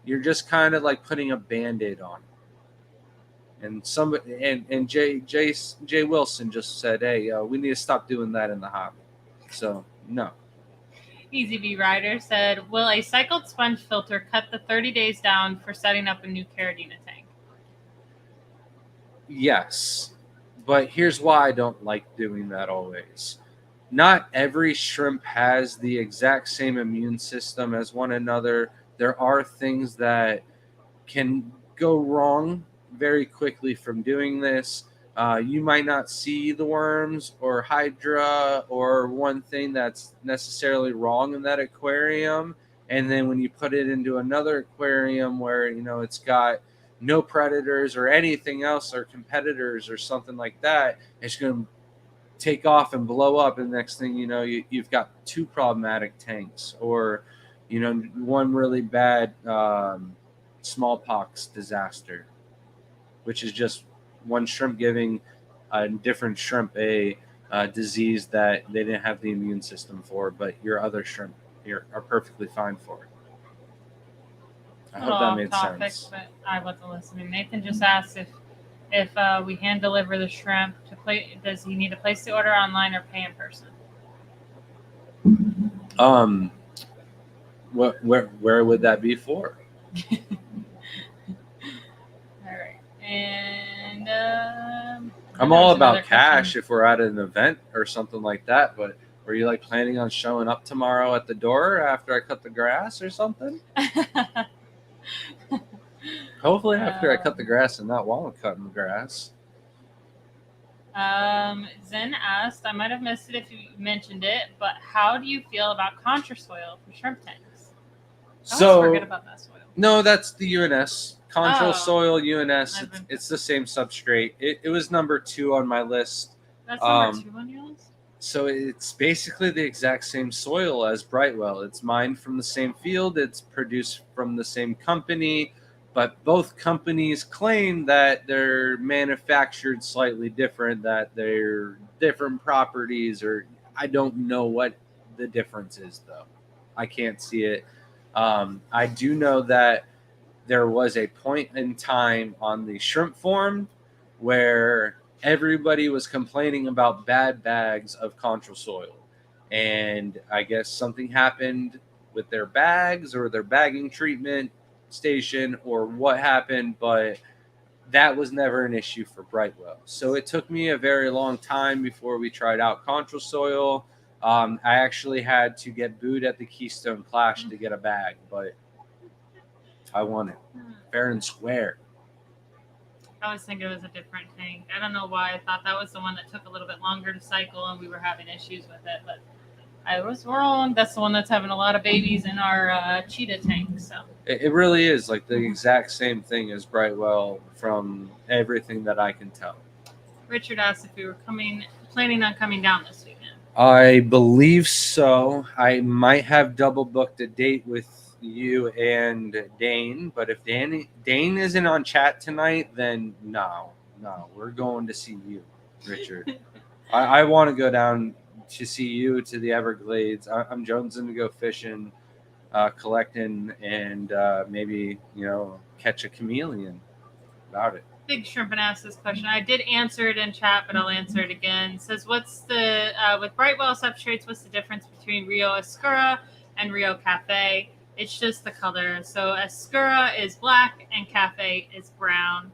You're just kind of like putting a Band-Aid on. And Jay Wilson just said, "Hey, we need to stop doing that in the hobby." So no. Easy B Rider said, "Will a cycled sponge filter cut the 30 days down for setting up a new Caridina tank?" Yes, but here's why I don't like doing that always. Not every shrimp has the exact same immune system as one another. There are things that can go wrong very quickly from doing this. You might not see the worms or hydra or one thing that's necessarily wrong in that aquarium. And then when you put it into another aquarium where, it's got no predators or anything else or competitors or something like that, it's going to take off and blow up. And next thing you know, you've got 2 problematic tanks or, one really bad smallpox disaster, which is just one shrimp giving a different shrimp a disease that they didn't have the immune system for, but your other shrimp are perfectly fine for it. I hope that made sense. But I wasn't listening. Nathan just asked if we hand deliver the shrimp to play. Does he need to place the order online or pay in person? Where would that be for? All right, and I'm all about cash if we're at an event or something like that. But were you like planning on showing up tomorrow at the door after I cut the grass or something? Hopefully after I cut the grass and not while I'm cutting the grass. Zen asked, I might have missed it if you mentioned it, but how do you feel about Contrasoil for shrimp tanks? I always forget about that soil. No, that's the UNS. Contrasoil, UNS, it's the same substrate. It was number 2 on my list. That's number 2 on your list? So it's basically the exact same soil as Brightwell. It's mined from the same field. It's produced from the same company. But both companies claim that they're manufactured slightly different, that they're different properties, or I don't know what the difference is, though. I can't see it. I do know that there was a point in time on the shrimp forum where everybody was complaining about bad bags of Contrasoil. And I guess something happened with their bags or their bagging treatment station or what happened, but that was never an issue for Brightwell. So it took me a very long time before we tried out Contrasoil. I actually had to get booed at the Keystone Clash to get a bag, but I won it fair and square. I always think it was a different tank. I don't know why I thought that was the one that took a little bit longer to cycle and we were having issues with it, but I was wrong. That's the one that's having a lot of babies in our cheetah tank. So it really is like the exact same thing as Brightwell from everything that I can tell. Richard asked if we were planning on coming down this weekend. I believe so. I might have double booked a date with you and Dane, but if Dane isn't on chat tonight, then no, we're going to see you, Richard. I want to go down to see you to the Everglades. I'm jonesing to go fishing, collecting, and maybe catch a chameleon. About it. Big Shrimpin asked this question. I did answer it in chat, but I'll answer it again. It says, what's the, with Brightwell substrates, what's the difference between Rio Oscura and Rio Cafe? It's just the color. So Oscura is black and Cafe is brown.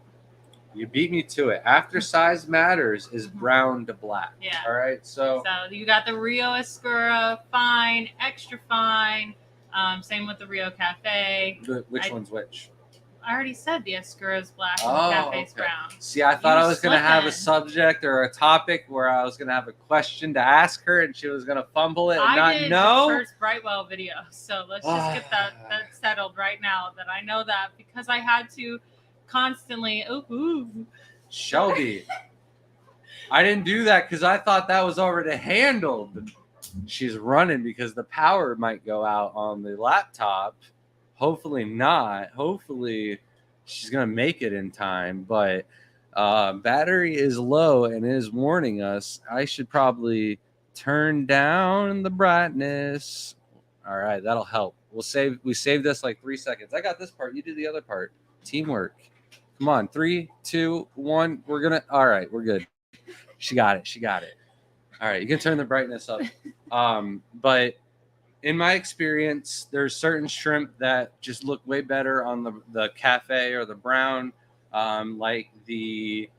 You beat me to it. After size matters is brown to black. Yeah. All right. So you got the Rio Oscura fine, extra fine. Same with the Rio Cafe. Which one's which? I already said the Oscura is black and the Cafe's brown. See, I thought I was going to have a subject or a topic where I was going to have a question to ask her and she was going to fumble it and not know. The first Brightwell video, so let's just get that settled right now that I know that because I had to constantly. Shelby, I didn't do that because I thought that was already handled. She's running because the power might go out on the laptop. Hopefully not. Hopefully she's going to make it in time. But battery is low and is warning us. I should probably turn down the brightness. All right, that'll help. We saved us like 3 seconds. I got this part. You do the other part. Teamwork. Come on. 3, 2, 1. All right, we're good. She got it. All right, you can turn the brightness up. But in my experience, there's certain shrimp that just look way better on the Cafe or the brown, like the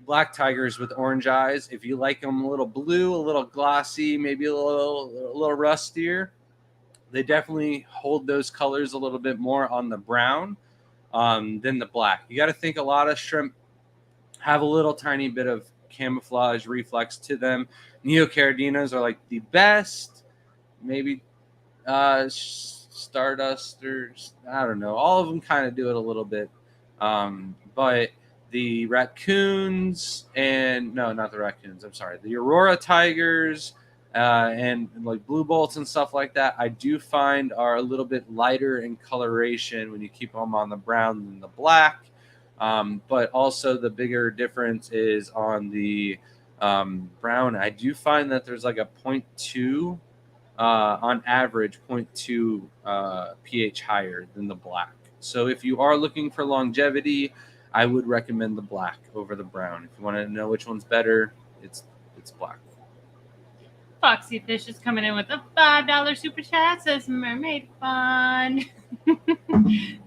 black tigers with orange eyes. If you like them a little blue, a little glossy, maybe a little rustier, they definitely hold those colors a little bit more on the brown than the black. You got to think a lot of shrimp have a little tiny bit of camouflage reflex to them. Neocardinas are like the best. Maybe Stardust or I don't know. All of them kind of do it a little bit. But the raccoons and no, not the raccoons. I'm sorry. The Aurora tigers and like blue bolts and stuff like that, I do find are a little bit lighter in coloration when you keep them on the brown than the black. But also the bigger difference is on the brown. I do find that there's like a 0.2 on average 0.2 pH higher than the black. So if you are looking for longevity, I would recommend the black over the brown. If you want to know which one's better, it's black. Foxy Fish is coming in with a $5 super chat. Says mermaid fun.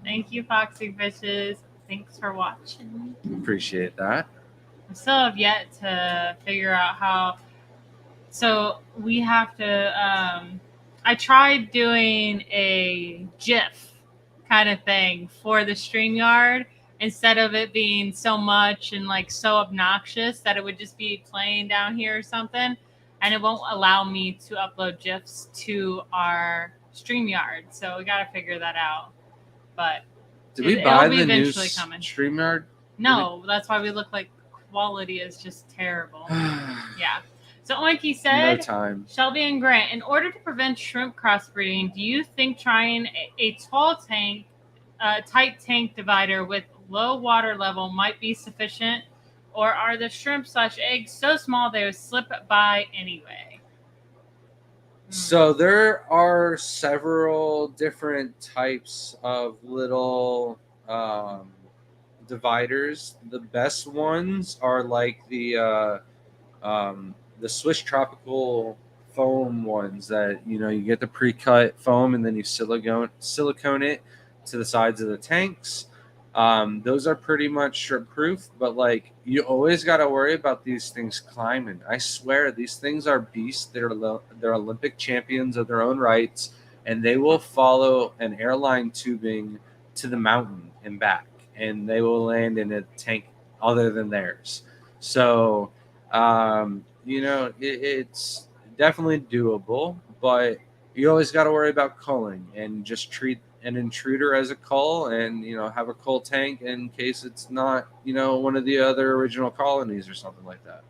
Thank you, Foxy Fishes. Thanks for watching. Appreciate that. I still have yet to figure out how. So we have to. I tried doing a GIF kind of thing for the StreamYard instead of it being so much and like so obnoxious that it would just be playing down here or something. And it won't allow me to upload GIFs to our StreamYard. So we got to figure that out. But did we buy the new StreamYard? No, that's why we look like quality is just terrible. Yeah. So Oinky said, no time. Shelby and Grant, in order to prevent shrimp crossbreeding, do you think trying a tall tank, tight tank divider with low water level might be sufficient? Or are the shrimp/eggs so small they would slip by anyway? So there are several different types of little dividers. The best ones are like the Swiss tropical foam ones that, you get the pre-cut foam and then you silicone it to the sides of the tanks. Those are pretty much shrimp proof, but like you always got to worry about these things climbing. I swear these things are beasts. They're Olympic champions of their own rights, and they will follow an airline tubing to the mountain and back, and they will land in a tank other than theirs. So, it's definitely doable, but you always got to worry about culling and just treat an intruder as a cull and, have a cull tank in case it's not, one of the other original colonies or something like that.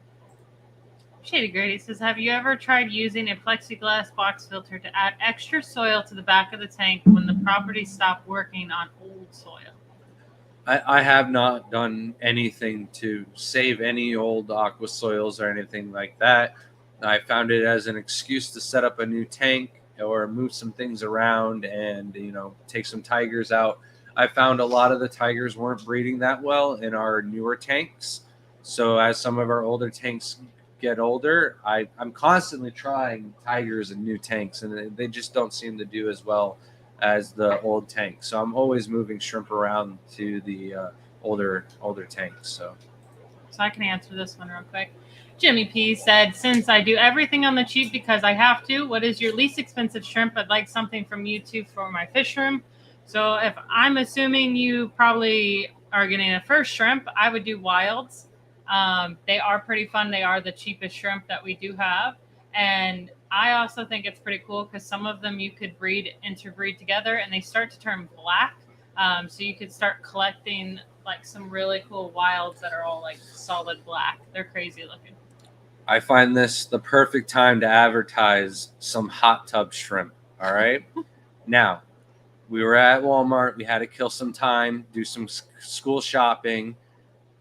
Shady Grady says, have you ever tried using a plexiglass box filter to add extra soil to the back of the tank when the property stopped working on old soil? I have not done anything to save any old Aquasoils or anything like that. I found it as an excuse to set up a new tank or move some things around and, take some tigers out. I found a lot of the tigers weren't breeding that well in our newer tanks. So as some of our older tanks get older, I'm constantly trying tigers in new tanks, and they just don't seem to do as well as the old tanks. So I'm always moving shrimp around to the older tanks. So I can answer this one real quick. Jimmy P said, since I do everything on the cheap because I have to, what is your least expensive shrimp? I'd like something from you too for my fish room. So if I'm assuming you probably are getting a first shrimp, I would do wilds. They are pretty fun. They are the cheapest shrimp that we do have. And I also think it's pretty cool because some of them you could interbreed together and they start to turn black. So you could start collecting like some really cool wilds that are all like solid black. They're crazy looking. I find this the perfect time to advertise some hot tub shrimp. All right. Now, we were at Walmart. We had to kill some time, do some school shopping,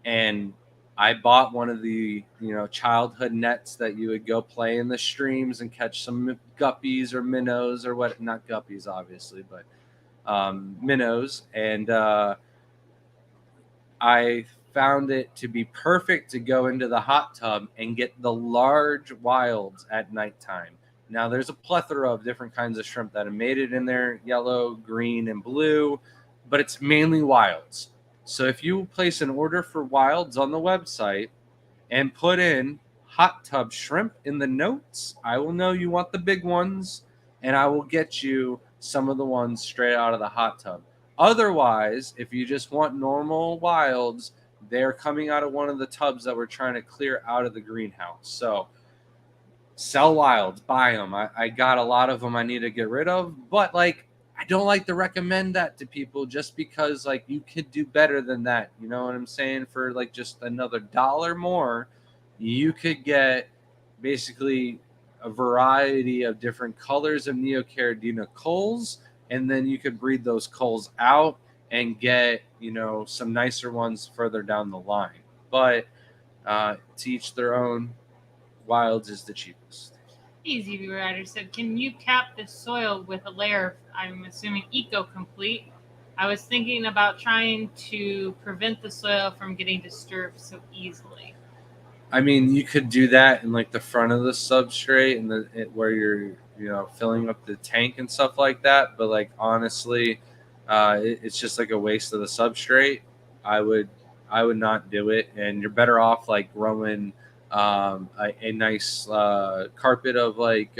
and I bought one of the childhood nets that you would go play in the streams and catch some guppies or minnows or what. Not guppies, obviously, but minnows. And I found it to be perfect to go into the hot tub and get the large wilds at nighttime. Now, there's a plethora of different kinds of shrimp that have made it in there, yellow, green, and blue, but it's mainly wilds. So if you place an order for wilds on the website and put in hot tub shrimp in the notes, I will know you want the big ones, and I will get you some of the ones straight out of the hot tub. Otherwise, if you just want normal wilds, they're coming out of one of the tubs that we're trying to clear out of the greenhouse. So sell wilds, buy them. I got a lot of them I need to get rid of, but like I don't like to recommend that to people just because like you could do better than that. You know what I'm saying? For like just another $1 more, you could get basically a variety of different colors of Neocaridina culls, and then you could breed those culls out and get some nicer ones further down the line. But to each their own. Wilds is the cheapest. Easy Rider said, can you cap the soil with a layer of, I'm assuming, Eco-Complete? I was thinking about trying to prevent the soil from getting disturbed so easily. I mean, you could do that in like the front of the substrate and where you're filling up the tank and stuff like that. But like honestly, it's just like a waste of the substrate. I would not do it, and you're better off like growing a nice carpet of like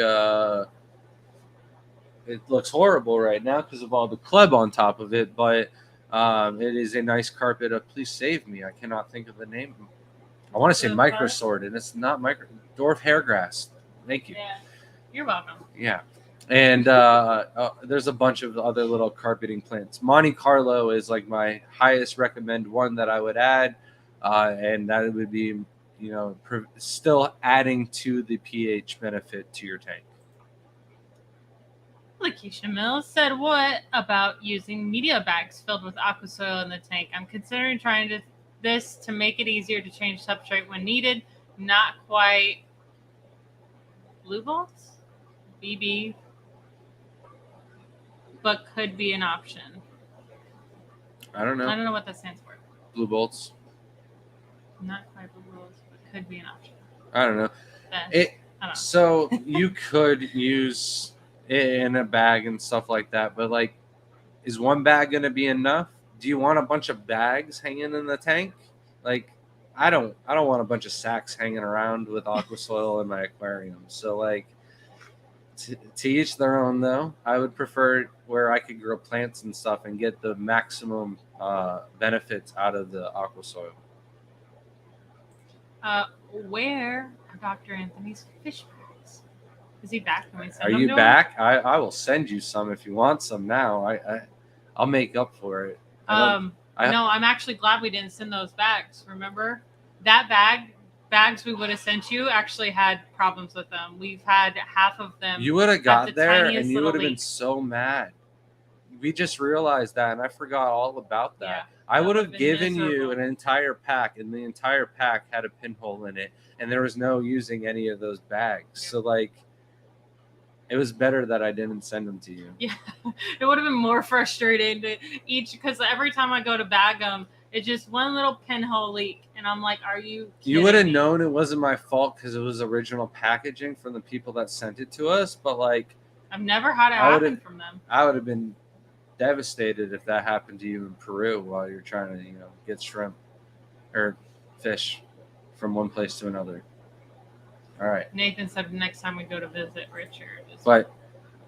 it looks horrible right now because of all the club on top of it, but it is a nice carpet of, please save me, I cannot think of the name. I want to say microsort, and it's not dwarf hairgrass. Thank you. Yeah, you're welcome. Yeah. And there's a bunch of other little carpeting plants. Monte Carlo is like my highest recommend one that I would add, and that would be still adding to the pH benefit to your tank. Lakeisha Mills said, what about using media bags filled with Aquasoil in the tank? I'm considering trying this to make it easier to change substrate when needed. Not quite blue balls? BB, but could be an option. I don't know what that stands for. Blue bolts. Not quite blue bolts, but could be an option. I don't know. So you could use it in a bag and stuff like that, but like, is one bag going to be enough? Do you want a bunch of bags hanging in the tank? Like, I don't want a bunch of sacks hanging around with Aquasoil in my aquarium. So like, to each their own though. I would prefer where I could grow plants and stuff and get the maximum benefits out of the Aquasoil. Where are Dr. Anthony's fish bags? Is he back? Are you back? I will send you some if you want some now. I'll make up for it. No, I'm actually glad we didn't send those bags. Remember that bags we would have sent you actually had problems with them. We've had half of them. You would have got there and you would have been so mad. We just realized that, and I forgot all about that. Yeah, I would have given you an entire pack, and the entire pack had a pinhole in it, and there was no using any of those bags. Yeah. So like, It was better that I didn't send them to you. Yeah, it would have been more frustrating to because every time I go to bag them, it's just one little pinhole leak, and I'm like, "Are you kidding You would have me?" known it wasn't my fault because it was original packaging from the people that sent it to us. But like, I've never had it happen from them. I would have been devastated if that happened to you in Peru while you're trying to, get shrimp or fish from one place to another. All right. Nathan said next time we go to visit Richard. But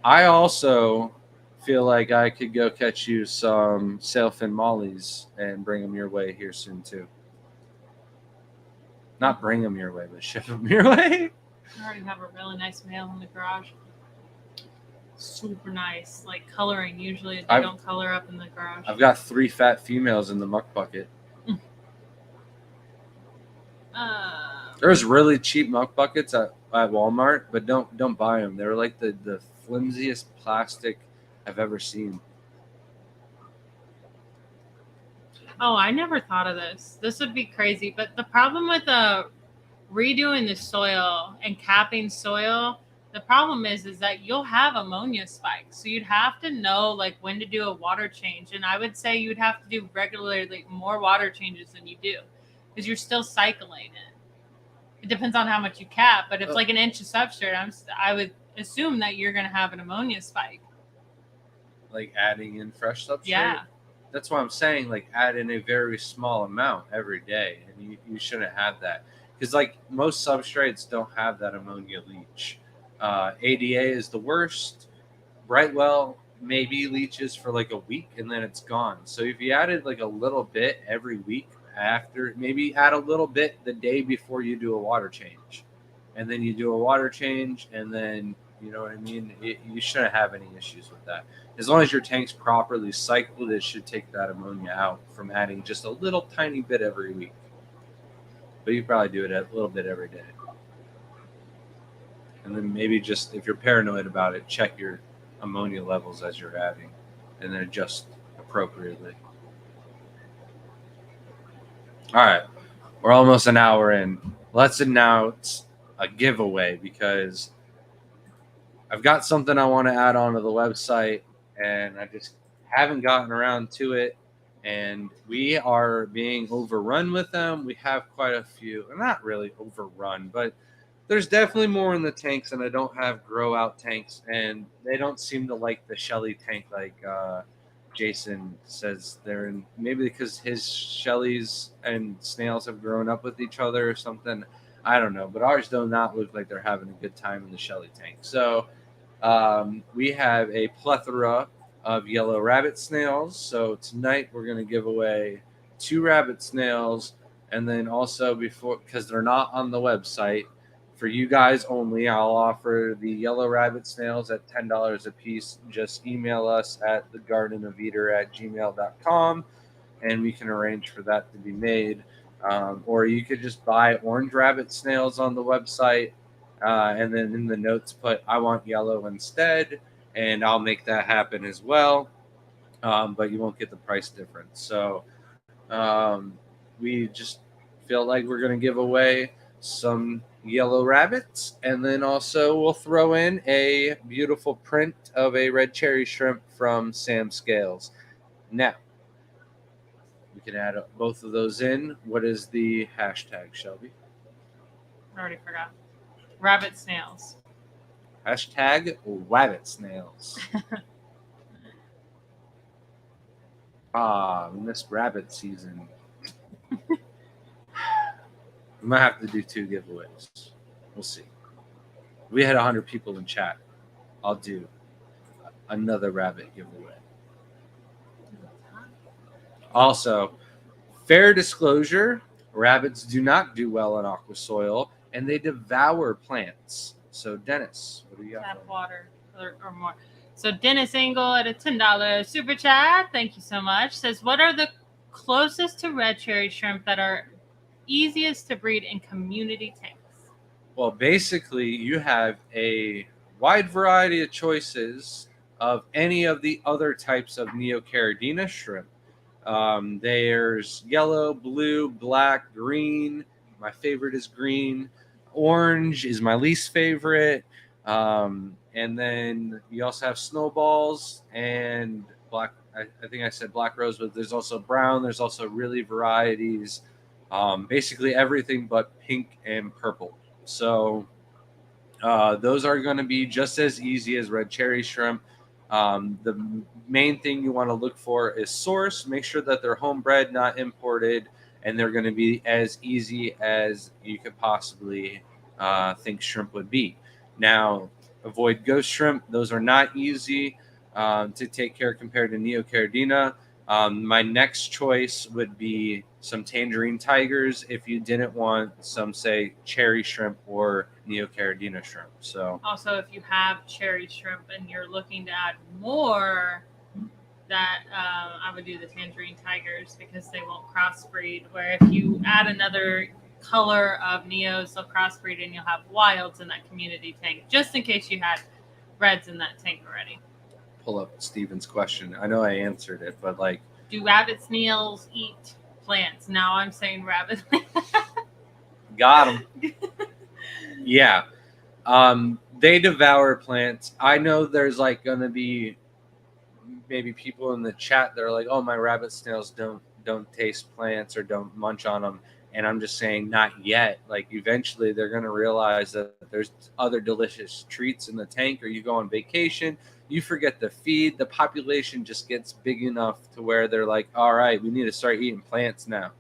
I also feel like I could go catch you some sailfin mollies and bring them your way here soon too. Not bring them your way, but ship them your way. I already have a really nice male in the garage. Super nice, like coloring. Usually they don't color up in the garage. I've got 3 fat females in the muck bucket. There's really cheap muck buckets at Walmart, but don't buy them. They're like the flimsiest plastic I've ever seen. Oh, I never thought of this. This would be crazy. But the problem with redoing the soil and capping soil, the problem is that you'll have ammonia spikes. So you'd have to know like when to do a water change. And I would say you'd have to do regularly more water changes than you do because you're still cycling it. It depends on how much you cap, but if like an inch of substrate, I would assume that you're going to have an ammonia spike. Like adding in fresh substrate? Yeah. That's why I'm saying like add in a very small amount every day, and you shouldn't have that because like most substrates don't have that ammonia leach. ADA is the worst. Brightwell maybe leaches for like a week and then it's gone. So if you added like a little bit every week, after maybe add a little bit the day before you do a water change, and then you do a water change, and then you know what I mean, you shouldn't have any issues with that. As long as your tank's properly cycled, it should take that ammonia out from adding just a little tiny bit every week. But you probably do it a little bit every day, and then maybe just if you're paranoid about it, check your ammonia levels as you're adding and then adjust appropriately. All right, we're almost an hour in. Let's announce a giveaway because I've got something I want to add onto the website and I just haven't gotten around to it. And we are being overrun with them. We have quite a few, not really overrun, but there's definitely more in the tanks, and I don't have grow out tanks, and they don't seem to like the Shelly tank like Jason says they're in, maybe because his Shellys and snails have grown up with each other or something. I don't know, but ours do not look like they're having a good time in the Shelly tank. So we have a plethora of yellow rabbit snails. So tonight we're going to give away 2 rabbit snails, and then also because they're not on the website, for you guys only, I'll offer the yellow rabbit snails at $10 a piece. Just email us at thegardenofeater@gmail.com, and we can arrange for that to be made. Or you could just buy orange rabbit snails on the website, and then in the notes put, I want yellow instead, and I'll make that happen as well. But you won't get the price difference. So we just feel like we're going to give away some yellow rabbits, and then also we'll throw in a beautiful print of a red cherry shrimp from Sam Scales. Now we can add both of those in. What is the hashtag, Shelby? I already forgot. Rabbit snails. Hashtag rabbit snails. We missed rabbit season. We might have to do 2 giveaways. We'll see. We had 100 people in chat. I'll do another rabbit giveaway. Also, fair disclosure, rabbits do not do well in Aquasoil, and they devour plants. So, Dennis, what do you got? Tap water or more. So, Dennis Engel at a $10 super chat, thank you so much, says, what are the closest to red cherry shrimp that are easiest to breed in community tanks? Well, basically, you have a wide variety of choices of any of the other types of Neocaridina shrimp. There's yellow, blue, black, green. My favorite is green. Orange is my least favorite. And then you also have snowballs and black. I think I said black rose, but there's also brown. There's also really varieties. Basically everything but pink and purple. So those are going to be just as easy as red cherry shrimp. The main thing you want to look for is source. Make sure that they're homebred, not imported, and they're going to be as easy as you could possibly think shrimp would be. Now, avoid ghost shrimp. Those are not easy to take care of compared to Neocaridina. My next choice would be some tangerine tigers if you didn't want some, say, cherry shrimp or Neocaridina shrimp. So also, if you have cherry shrimp and you're looking to add more, that I would do the tangerine tigers because they won't crossbreed. Where if you add another color of neos, they'll crossbreed and you'll have wilds in that community tank, just in case you had reds in that tank already. Pull up Steven's question. I know I answered it, but like, do rabbit snails eat plants? Now I'm saying rabbit. Got them. Yeah. They devour plants. I know there's like going to be maybe people in the chat that are like, oh, my rabbit snails don't taste plants or don't munch on them. And I'm just saying, not yet. Like, eventually they're going to realize that there's other delicious treats in the tank, or you go on vacation, you forget to feed. The population just gets big enough to where they're like, all right, we need to start eating plants now.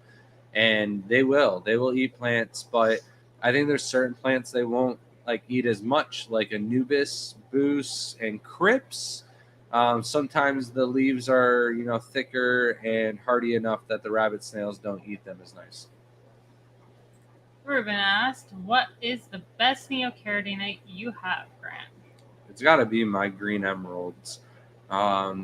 And they will eat plants, but I think there's certain plants they won't like eat as much, like Anubis, Boos, and Crips. Sometimes the leaves are, thicker and hardy enough that the rabbit snails don't eat them as nice. Ruben asked, what is the best Neocaridina you have, Grant? It's got to be my green emeralds. Yeah.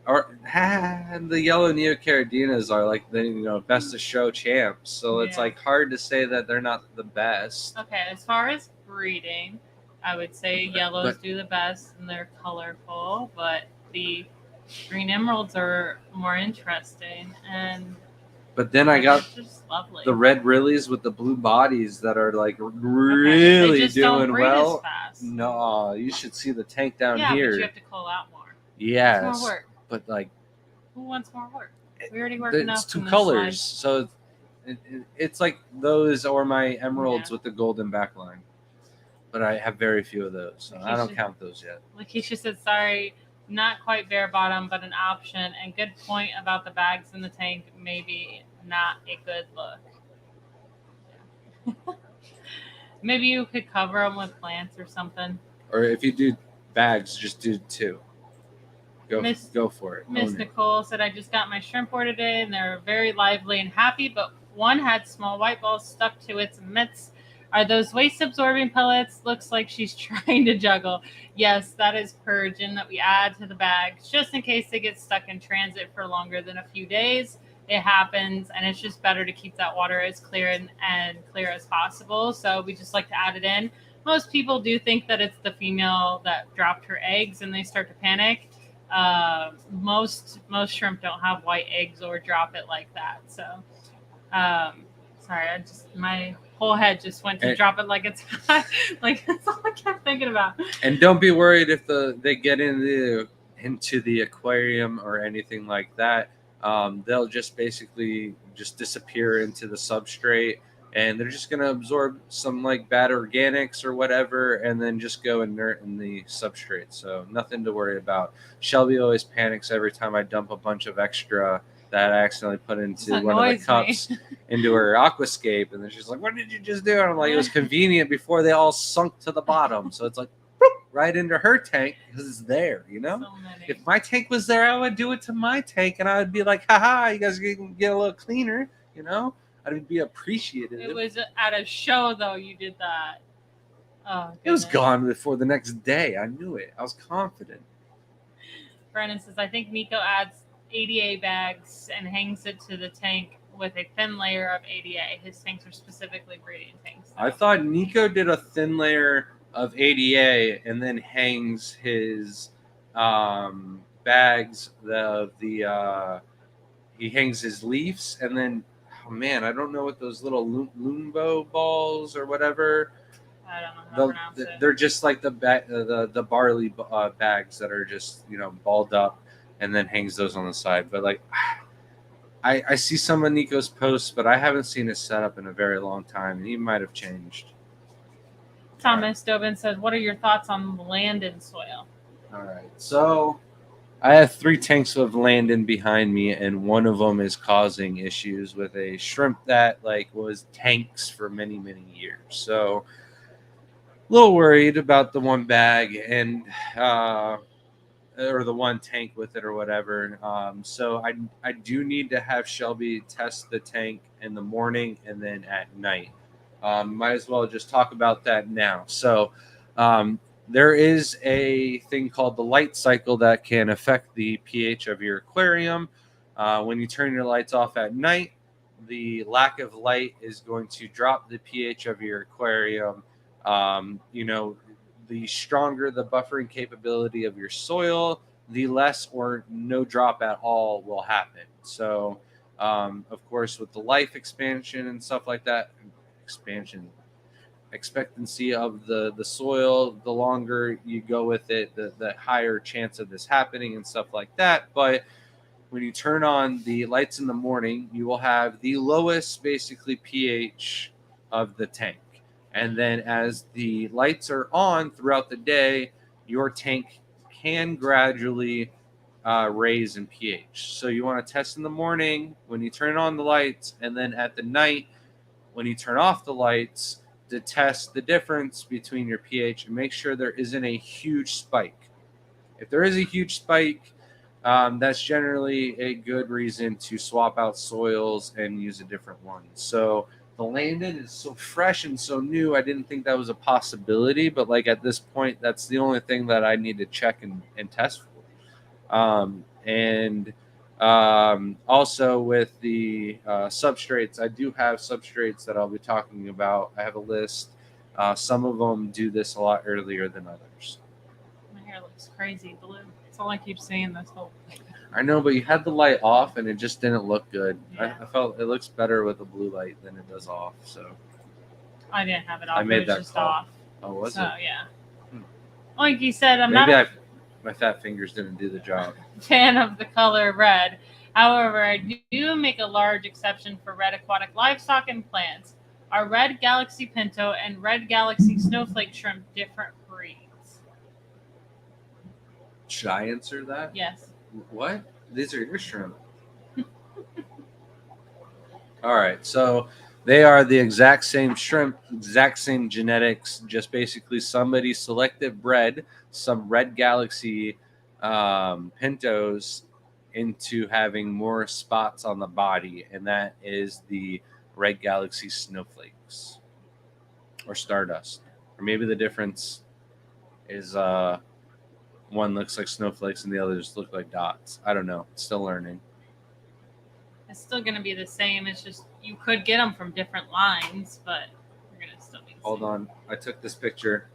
Or the yellow Neocaridinas are like the best of show champs. So it's like hard to say that they're not the best. Okay, as far as breeding, I would say yellows do the best and they're colorful, but the green emeralds are more interesting. But then I got just lovely. The red rillies with the blue bodies that are like really doing well. As fast. No, you should see the tank down here. But you have to cull out more. Yes. It's more work. But like, who wants more work? We already work enough. It's 2 colors, so it's like those or my emeralds with the golden backline. But I have very few of those, so I don't count those yet. Lakeisha said, sorry, not quite bare bottom, but an option. And good point about the bags in the tank. Maybe not a good look. Yeah. Maybe you could cover them with plants or something. Or if you do bags, just do 2. Go for it. Miss Nicole said, I just got my shrimp board today, and they're very lively and happy, but one had small white balls stuck to its mitts. Are those waste-absorbing pellets? Looks like she's trying to juggle. Yes, that is purgin that we add to the bags, just in case they get stuck in transit for longer than a few days. It happens, and it's just better to keep that water as clear and clear as possible. So we just like to add it in. Most people do think that it's the female that dropped her eggs, and they start to panic. Most shrimp don't have white eggs or drop it like that. So, sorry, my whole head just went to drop it like it's hot. Like that's all I kept thinking about. And don't be worried if they get into the aquarium or anything like that. They'll just basically just disappear into the substrate, and they're just going to absorb some like bad organics or whatever, and then just go inert in the substrate. So nothing to worry about. Shelby always panics every time I dump a bunch of extra that I accidentally put into one of the cups into her aquascape, and then she's like, what did you just do? And I'm like, it was convenient before they all sunk to the bottom. So it's like right into her tank because it's there, So if my tank was there, I would do it to my tank, and I would be like, haha, you guys can get a little cleaner, I'd be appreciative. It was at a show, though, you did that. Oh, it was gone before the next day. I knew it. I was confident. Brandon says, I think Nico adds ADA bags and hangs it to the tank with a thin layer of ADA. His tanks are specifically breeding tanks. So. I thought Nico did a thin layer of ADA and then hangs his bags he hangs his leaves, and then I don't know what those little Lumbo balls or whatever. I don't know how to pronounce it. They're just like the barley bags that are just, you know, balled up and then hangs those on the side. But like, I see some of Nico's posts, but I haven't seen his setup in a very long time, and he might have changed. Thomas Dobin says, "What are your thoughts on land and soil?" All right, so I have 3 tanks of land in behind me, and one of them is causing issues with a shrimp that like was tanks for many years. So a little worried about the one bag and or the one tank with it or whatever. So I do need to have Shelby test the tank in the morning and then at night. Might as well just talk about that now. So there is a thing called the light cycle that can affect the pH of your aquarium. When you turn your lights off at night, the lack of light is going to drop the pH of your aquarium. You know, the stronger the buffering capability of your soil, the less or no drop at all will happen. So, of course, with the life expansion and stuff like that, expectancy of the soil, the longer you go with it, the higher chance of this happening and stuff like that. But when you turn on the lights in the morning, you will have the lowest basically pH of the tank. And then as the lights are on throughout the day, your tank can gradually raise in pH. So you want to test in the morning when you turn on the lights, and then at the night when you turn off the lights to test the difference between your pH and make sure there isn't a huge spike. If there is a huge spike, that's generally a good reason to swap out soils and use a different one. So the Landon is so fresh and so new. I didn't think that was a possibility, but like at this point, that's the only thing that I need to check and test for. Also with the substrates, I do have substrates that I'll be talking about. I have a list. Some of them do this a lot earlier than others. My hair looks crazy blue. That's all I keep saying this whole thing. I know, but you had the light off and it just didn't look good. Yeah. I felt it looks better with the blue light than it does off. So I didn't have it off. I made it was that just call. off. Oh, was it? So yeah. Like you said, My fat fingers didn't do the job. Fan of the color red. However, I do make a large exception for red aquatic livestock and plants. Are red Galaxy Pinto and red Galaxy Snowflake shrimp different breeds? Should I answer that? Yes. What? These are your shrimp. All right, so they are the exact same shrimp, exact same genetics, just basically somebody selected bred some red Galaxy Pintos into having more spots on the body, and that is the red Galaxy Snowflakes or Stardust. Or maybe the difference is one looks like snowflakes and the others look like dots. I don't know. Still learning. It's still going to be the same. It's just you could get them from different lines, but you're going to still be the Hold same. on. I took this picture.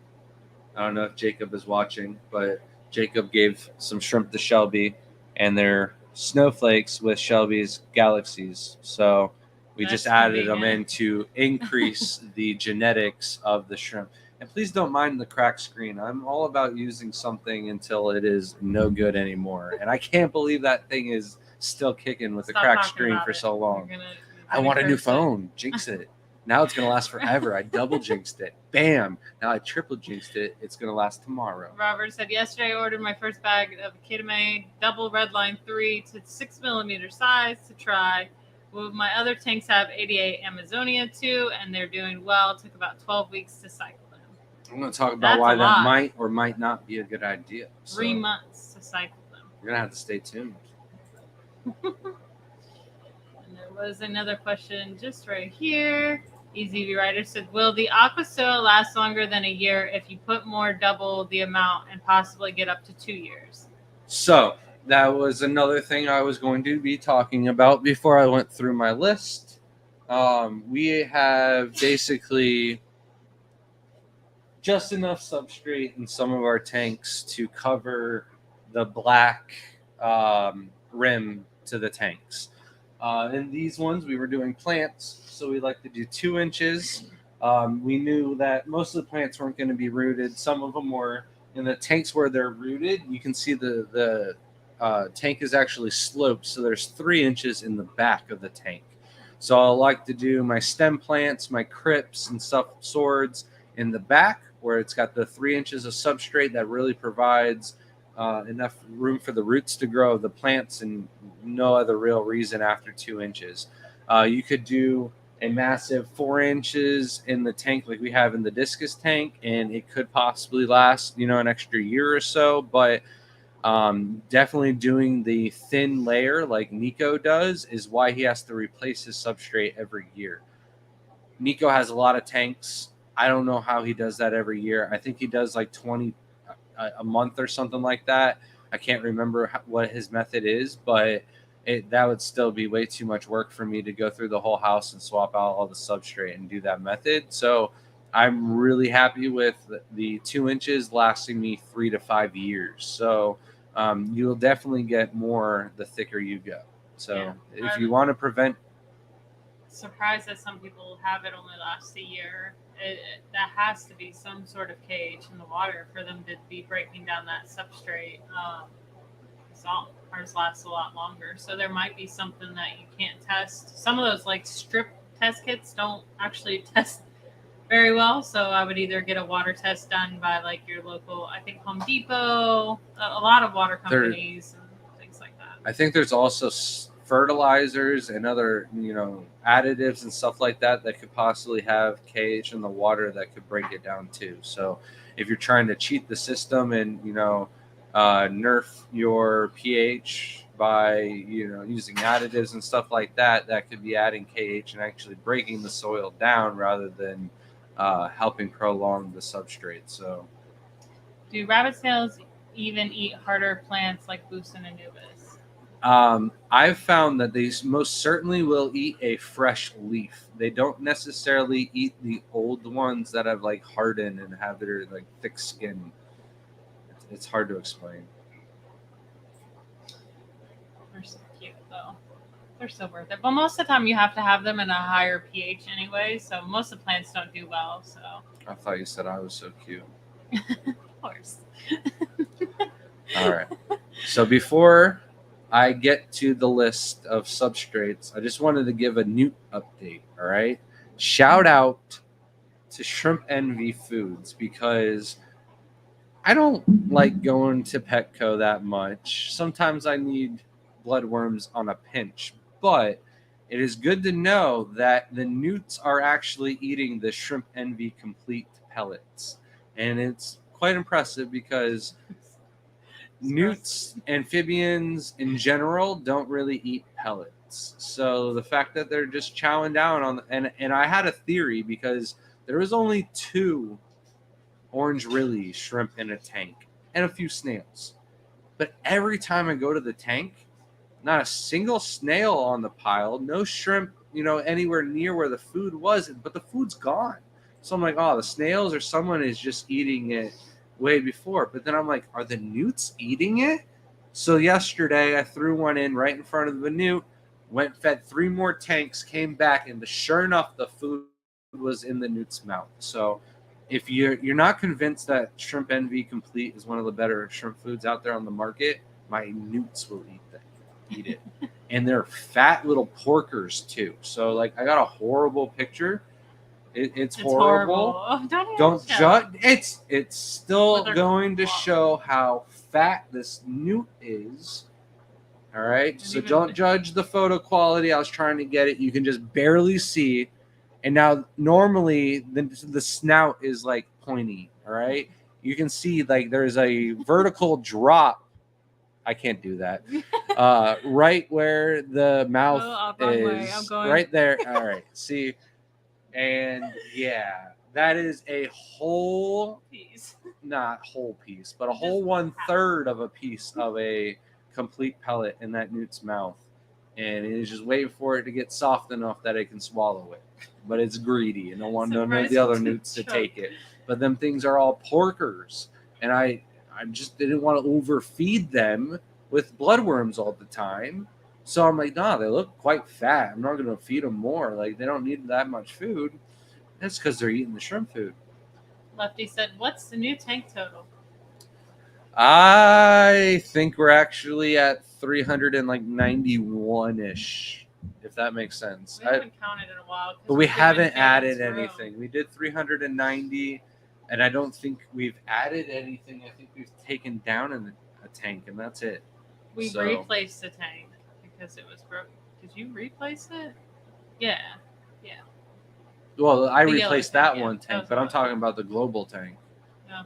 I don't know if Jacob is watching, but Jacob gave some shrimp to Shelby, and they're snowflakes with Shelby's galaxies. So we That's just added them convenient. in to increase the genetics of the shrimp. And please don't mind the cracked screen. I'm all about using something until it is no good anymore. And I can't believe that thing is still kicking with Stop a cracked talking screen about for it. so long. You're I want a new curse it. phone. Jinx it. Now it's going to last forever. I double jinxed it. Bam. Now I triple jinxed it. It's going to last tomorrow. Robert said, yesterday I ordered my first bag of Kitame double red line 3 to 6 millimeter size to try. Well, my other tanks have 88 Amazonia too, and they're doing well. It took about 12 weeks to cycle them. I'm going to talk about That's why a that lot. might or might not be a good idea. 3 months to cycle them. You're going to have to stay tuned. And there was another question just right here. EZV Writer said, will the Aquasoil last longer than a year if you put more double the amount and possibly get up to 2 years? So that was another thing I was going to be talking about before I went through my list. We have basically just enough substrate in some of our tanks to cover the black rim to the tanks. In these ones, we were doing plants, so we like to do 2 inches We knew that most of the plants weren't going to be rooted. Some of them were. In the tanks where they're rooted, you can see the tank is actually sloped, so there's 3 inches in the back of the tank. So I like to do my stem plants, my crypts and stuff, swords in the back, where it's got the 3 inches of substrate that really provides enough room for the roots to grow the plants, and no other real reason after 2 inches. You could do a massive 4 inches in the tank like we have in the discus tank, and it could possibly last, an extra year or so. But definitely doing the thin layer like Nico does is why he has to replace his substrate every year. Nico has a lot of tanks. I don't know how he does that every year. I think he does like 20 a month or something like that. I can't remember what his method is, but that would still be way too much work for me to go through the whole house and swap out all the substrate and do that method. So I'm really happy with the 2 inches lasting me 3 to 5 years. So you'll definitely get more the thicker you go. So if you want to prevent... Surprised that some people have it only last a year. That has to be some sort of cage in the water for them to be breaking down that substrate. Ours lasts a lot longer, so there might be something that you can't test. Some of those like strip test kits don't actually test very well, so I would either get a water test done by like your local, I think Home Depot, a lot of water companies and things like that. I think there's also fertilizers and other additives and stuff like that could possibly have KH in the water that could break it down too. So if you're trying to cheat the system and nerf your pH by using additives and stuff like that could be adding KH and actually breaking the soil down rather than helping prolong the substrate. So do rabbit snails even eat harder plants like Bucin and Nubis? I've found that they most certainly will eat a fresh leaf. They don't necessarily eat the old ones that have like hardened and have their like thick skin. It's hard to explain. They're so cute though. They're so worth it. But most of the time you have to have them in a higher pH anyway, so most of the plants don't do well. So I thought you said I was so cute. Of course. All right. So before I get to the list of substrates, I just wanted to give a newt update. All right. Shout out to Shrimp Envy Foods, because I don't like going to Petco that much. Sometimes I need bloodworms on a pinch, but it is good to know that the newts are actually eating the Shrimp Envy Complete pellets. And it's quite impressive because newts, amphibians in general, don't really eat pellets. So the fact that they're just chowing down on, and I had a theory because there was only 2 orange rilly shrimp in a tank and a few snails. But every time I go to the tank, not a single snail on the pile, no shrimp, anywhere near where the food was, but the food's gone. So I'm like, oh, the snails or someone is just eating it way before. But then I'm like, are the newts eating it? So yesterday I threw one in right in front of the newt, went fed 3 more tanks, came back, and sure enough, the food was in the newt's mouth. So if you're not convinced that Shrimp Envy Complete is one of the better shrimp foods out there on the market, my newts will eat it. And they're fat little porkers too. So like I got a horrible picture. It's horrible. Oh, don't judge. It's still going to show how fat this newt is. All right. So don't judge the photo quality. I was trying to get it. You can just barely see. And now normally the snout is like pointy. All right. You can see like there's a vertical drop. I can't do that. Right where the mouth is. Right there. All right. See. And yeah, that is a whole piece, not whole piece, but a whole 1/3 of a piece of a complete pellet in that newt's mouth. And it is just waiting for it to get soft enough that it can swallow it. But it's greedy and don't want none of the other newts to take it. But them things are all porkers. And I just didn't want to overfeed them with bloodworms all the time. So I'm like, nah, they look quite fat. I'm not going to feed them more. Like, they don't need that much food. That's because they're eating the shrimp food. Lefty said, "What's the new tank total?" I think we're actually at 391-ish, if that makes sense. We haven't counted in a while. But we haven't added anything. We did 390, and I don't think we've added anything. I think we've taken down a tank, and that's it. We replaced the tank because it was broken. Did you replace it? Yeah. Well, I replaced that one tank, but I'm talking about the global tank. Yeah.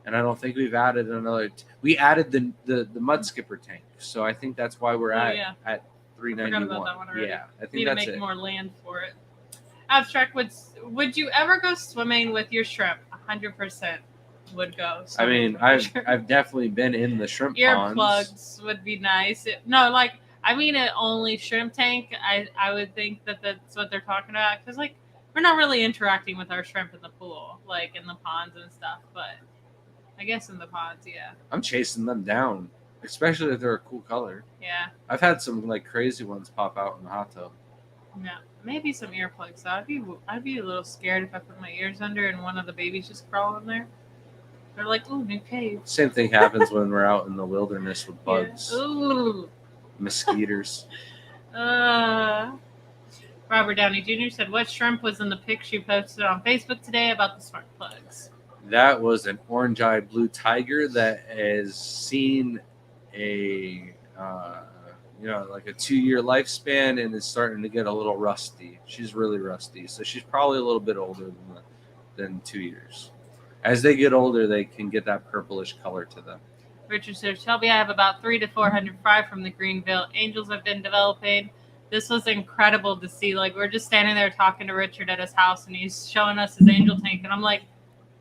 And I don't think we've added another. We added the mud skipper tank, so I think that's why we're at 391. I forgot about that one already. Yeah, I think need that's to make more land for it. Abstract, would you ever go swimming with your shrimp? 100% would go. I mean, I've definitely been in the shrimp ponds. Earplugs would be nice. I mean, an only shrimp tank. I would think that's what they're talking about, because like we're not really interacting with our shrimp in the pool, like in the ponds and stuff, but I guess in the ponds, yeah. I'm chasing them down, especially if they're a cool color. Yeah. I've had some like crazy ones pop out in the hot tub. Yeah, maybe some earplugs. I'd be a little scared if I put my ears under and one of the babies just crawl in there. They're like, "Ooh, new cave." Same thing happens when we're out in the wilderness with bugs. Yeah. Ooh. Mosquitoes. Robert Downey Jr. said, "What shrimp was in the pics you posted on Facebook today about the smart plugs?" That was an orange-eyed blue tiger that has seen a like a 2-year lifespan and is starting to get a little rusty. She's really rusty, so she's probably a little bit older than 2 years. As they get older, they can get that purplish color to them. Richard says, "Shelby, I have about 300 to 400 fry from the Greenville Angels I've been developing. This was incredible to see. Like, we're just standing there talking to Richard at his house, and he's showing us his angel tank, and I'm like,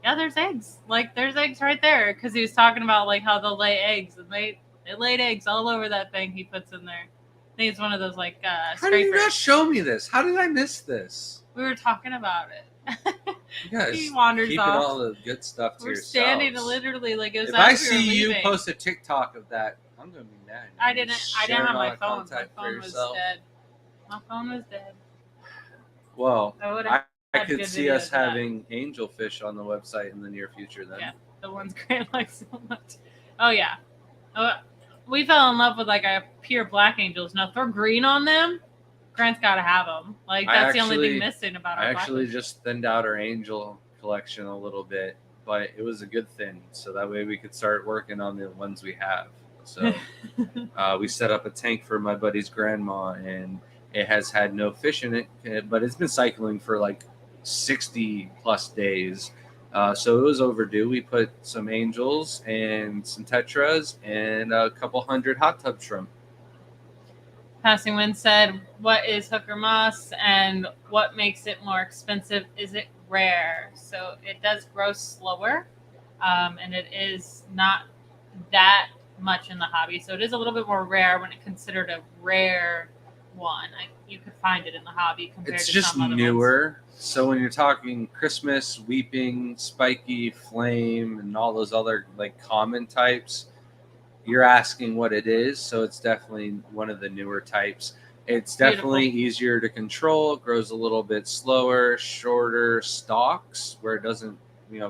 yeah, there's eggs. Like, there's eggs right there, because he was talking about like how they'll lay eggs, and they laid eggs all over that thing he puts in there. I think it's one of those like scrapers. How did you not show me this? How did I miss this? We were talking about it. You guys he wanders keeping off. all the good stuff to yourselves. We're standing literally like it was. If I see you post a TikTok of that, I'm gonna be mad. I didn't have my phone. My phone was dead. My phone was dead. Well, I could see us having angelfish on the website in the near future then. Yeah, the ones Grant likes so much. Oh, yeah. We fell in love with like a pure black angels. Now, throw green on them, Grant's got to have them. Like, that's the only thing missing about our I just thinned out our angel collection a little bit, but it was a good thin. So that way we could start working on the ones we have. So we set up a tank for my buddy's grandma, and it has had no fish in it, but it's been cycling for like 60 plus days. So it was overdue. We put some angels and some tetras and a couple hundred hot tub shrimp. Passing Wind said, "What is hooker moss and what makes it more expensive? Is it rare?" So it does grow slower, and it is not that much in the hobby. So it is a little bit more rare when it's considered a rare one. You could find it in the hobby compared to some other ones. It's just newer. So when you're talking Christmas, weeping, spiky, flame, and all those other like common types, you're asking what it is. So it's definitely one of the newer types. It's definitely easier to control. It grows a little bit slower, shorter stalks where it doesn't,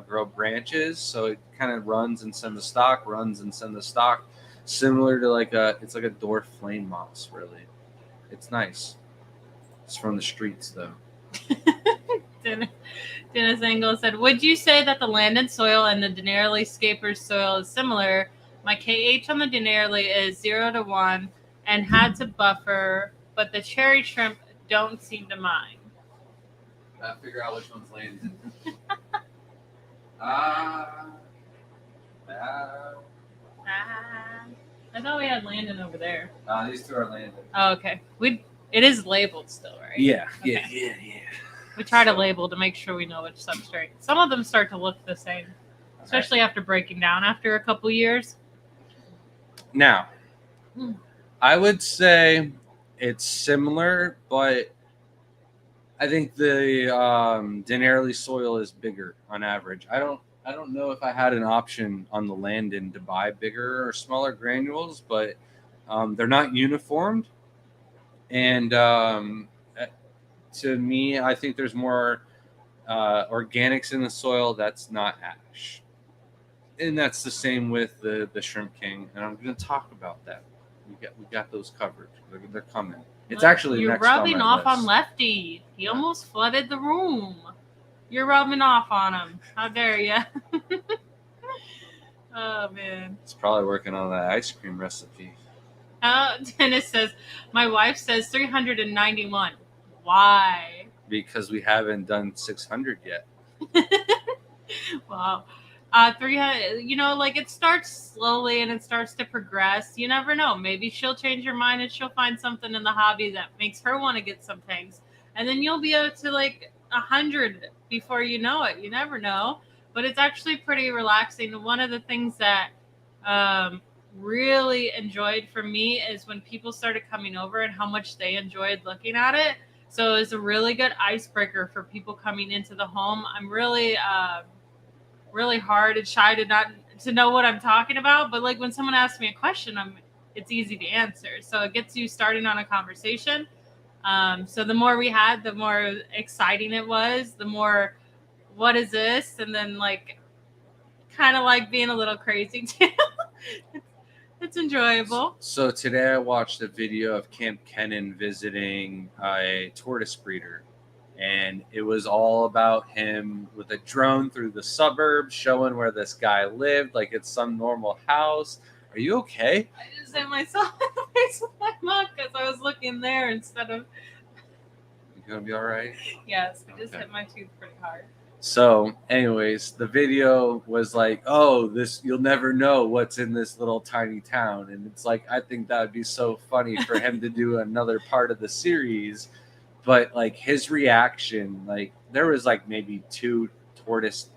grow branches. So it kind of runs and sends the stock, similar to it's like a dwarf flame moss, really. It's nice. It's from the streets, though. Dennis Engel said, "Would you say that the landed soil and the Denarely Scapers soil is similar? My KH on the Denarely is 0 to 1 and had to buffer, but the cherry shrimp don't seem to mind." Figure out which one's landed. I thought we had Landon over there. These two are Landon. Oh, okay. It is labeled still, right? Yeah. Okay. Yeah. We try to label to make sure we know which substrate. Some of them start to look the same, especially after breaking down after a couple years. Now, I would say it's similar, but I think the Denarely soil is bigger on average. I don't know if I had an option on the Landon to buy bigger or smaller granules, but they're not uniformed. And to me, I think there's more organics in the soil, that's not ash. And that's the same with the Shrimp King. And I'm going to talk about that. We got those covered. They're coming. It's actually you're next rubbing on my off list. on Lefty. He almost flooded the room. You're rubbing off on him. How dare you? Oh man. It's probably working on that ice cream recipe. Dennis says, my wife says 391. Why? Because we haven't done 600 yet. Wow. 300, like it starts slowly and it starts to progress. You never know. Maybe she'll change her mind and she'll find something in the hobby that makes her want to get some things. And then you'll be able to like 100 before you know it. You never know. But it's actually pretty relaxing. One of the things that really enjoyed for me is when people started coming over and how much they enjoyed looking at it. So it's a really good icebreaker for people coming into the home. I'm really hard and shy to know what I'm talking about, but like when someone asks me a question, it's easy to answer. So it gets you starting on a conversation. So the more we had, the more exciting it was. The more, what is this? And then like, kind of like being a little crazy too. It's enjoyable. So today I watched a video of Camp Kennan visiting a tortoise breeder. And it was all about him with a drone through the suburbs, showing where this guy lived, like it's some normal house. Are you okay? I just hit myself in the face with my mug because I was looking there instead of... You gonna be all right? Yes, I just hit my tooth pretty hard. So, anyways, the video was like, oh, this, you'll never know what's in this little tiny town. And it's like, I think that would be so funny for him to do another part of the series. But like his reaction, like there was like maybe 2 tortoise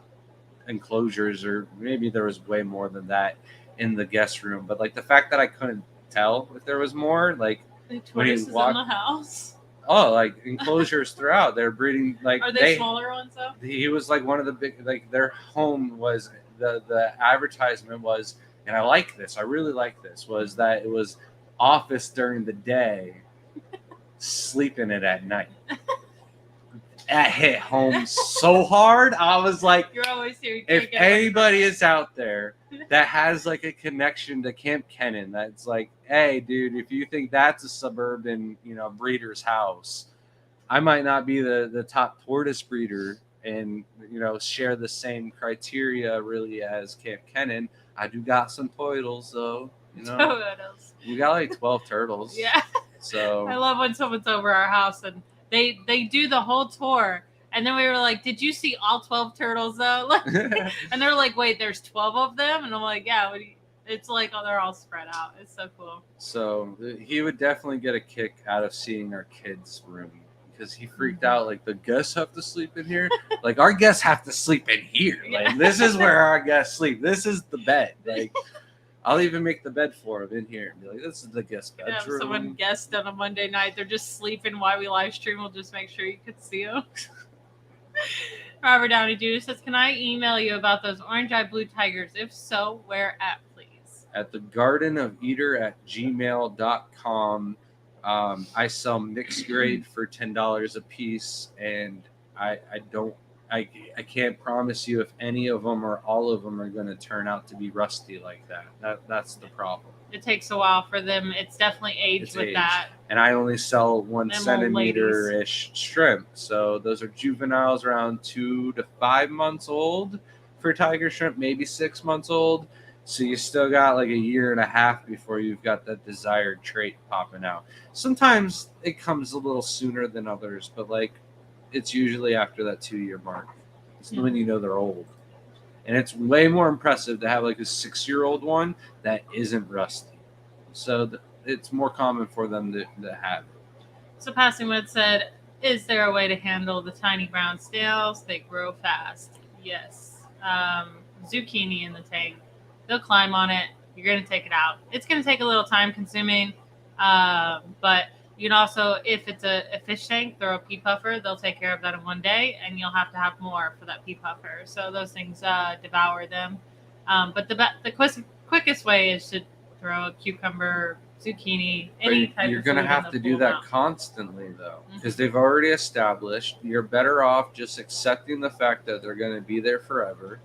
enclosures, or maybe there was way more than that in the guest room. But like the fact that I couldn't tell if there was more, like the tortoises in the house. Oh, like enclosures throughout. They're breeding like. Are they smaller ones though? He was like one of the big, like their home was the advertisement was, and I like this. I really like this. Was that it was office during the day. Sleeping it at night. That hit home so hard. I was like, you're always here. If anybody is out there that has like a connection to Camp Kennan, that's like, hey, dude, if you think that's a suburban, breeder's house, I might not be the top tortoise breeder and, share the same criteria really as Camp Kennan. I do got some turtles though, Turtles. We got like 12 turtles. Yeah. So I love when someone's over our house and they do the whole tour, and then we were like, "Did you see all 12 turtles though?" And they're like, "Wait, there's 12 of them?" And I'm like, "Yeah." It's like, oh, they're all spread out. It's so cool. So he would definitely get a kick out of seeing our kids' room because he freaked out. Like, the guests have to sleep in here. Like, our guests have to sleep in here. Like, this is where our guests sleep. This is the bed. Like. I'll even make the bed for them in here and be like, this is the guest bedroom. Yeah, so when guests on a Monday night, they're just sleeping while we live stream. We'll just make sure you could see them. Robert Downey Jr. says, can I email you about those orange-eyed blue tigers? If so, where at, please? At the Garden of Eater at gmail.com. I sell mixed grade for $10 a piece, and I can't promise you if any of them or all of them are going to turn out to be rusty like that. That's the problem. It takes a while for them. It's definitely aged with that. And I only sell 1 centimeter-ish shrimp. So those are juveniles around 2 to 5 months old for tiger shrimp, maybe 6 months old. So you still got like a year and a half before you've got that desired trait popping out. Sometimes it comes a little sooner than others, but like, it's usually after that 2-year mark. It's when you know they're old. And it's way more impressive to have like a 6-year-old one that isn't rusty. So it's more common for them to have it. So Passingwood said, is there a way to handle the tiny brown snails? They grow fast. Yes. Zucchini in the tank. They'll climb on it. You're going to take it out. It's going to take a little time consuming, but you can also, if it's a fish tank, throw a pea puffer. They'll take care of that in 1 day, and you'll have to have more for that pea puffer. So those things devour them. But the quickest way is to throw a cucumber zucchini, any type you're of going to food have in to the do pool that now. constantly, though, because they've already established. You're better off just accepting the fact that they're going to be there forever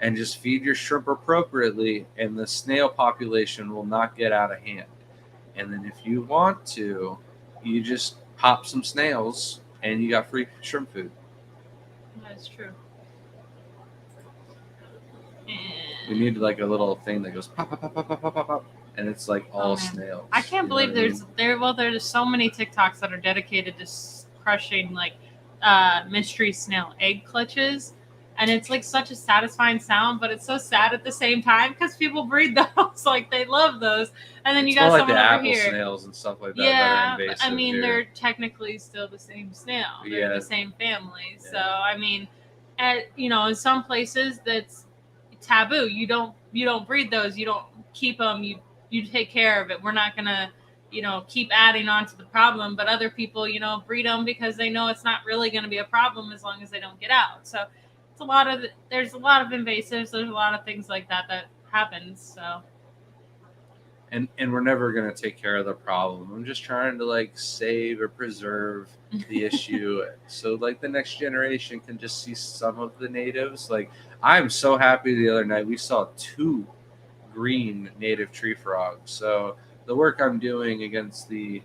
and just feed your shrimp appropriately, and the snail population will not get out of hand. And then if you want to, you just pop some snails and you got free shrimp food. That's true. We need like a little thing that goes pop, pop, pop, pop, pop, pop, pop, pop, and it's like all snails. I can't believe there's so many TikToks that are dedicated to crushing like mystery snail egg clutches, and it's like such a satisfying sound, but it's so sad at the same time because people breed those, like they love those, and then you got someone like the over apple here, snails and stuff like that. Yeah, that are invasive but I mean here. they're technically still the same snail. They're the same family. Yeah. So I mean, in some places that's taboo. You don't breed those. You don't keep them. You take care of it. We're not gonna keep adding on to the problem. But other people breed them because they know it's not really going to be a problem as long as they don't get out. So it's there's a lot of invasives. There's a lot of things like that happens. So. And we're never going to take care of the problem. I'm just trying to like save or preserve the issue so like the next generation can just see some of the natives. Like I'm so happy the other night we saw 2 green native tree frogs. So the work I'm doing against the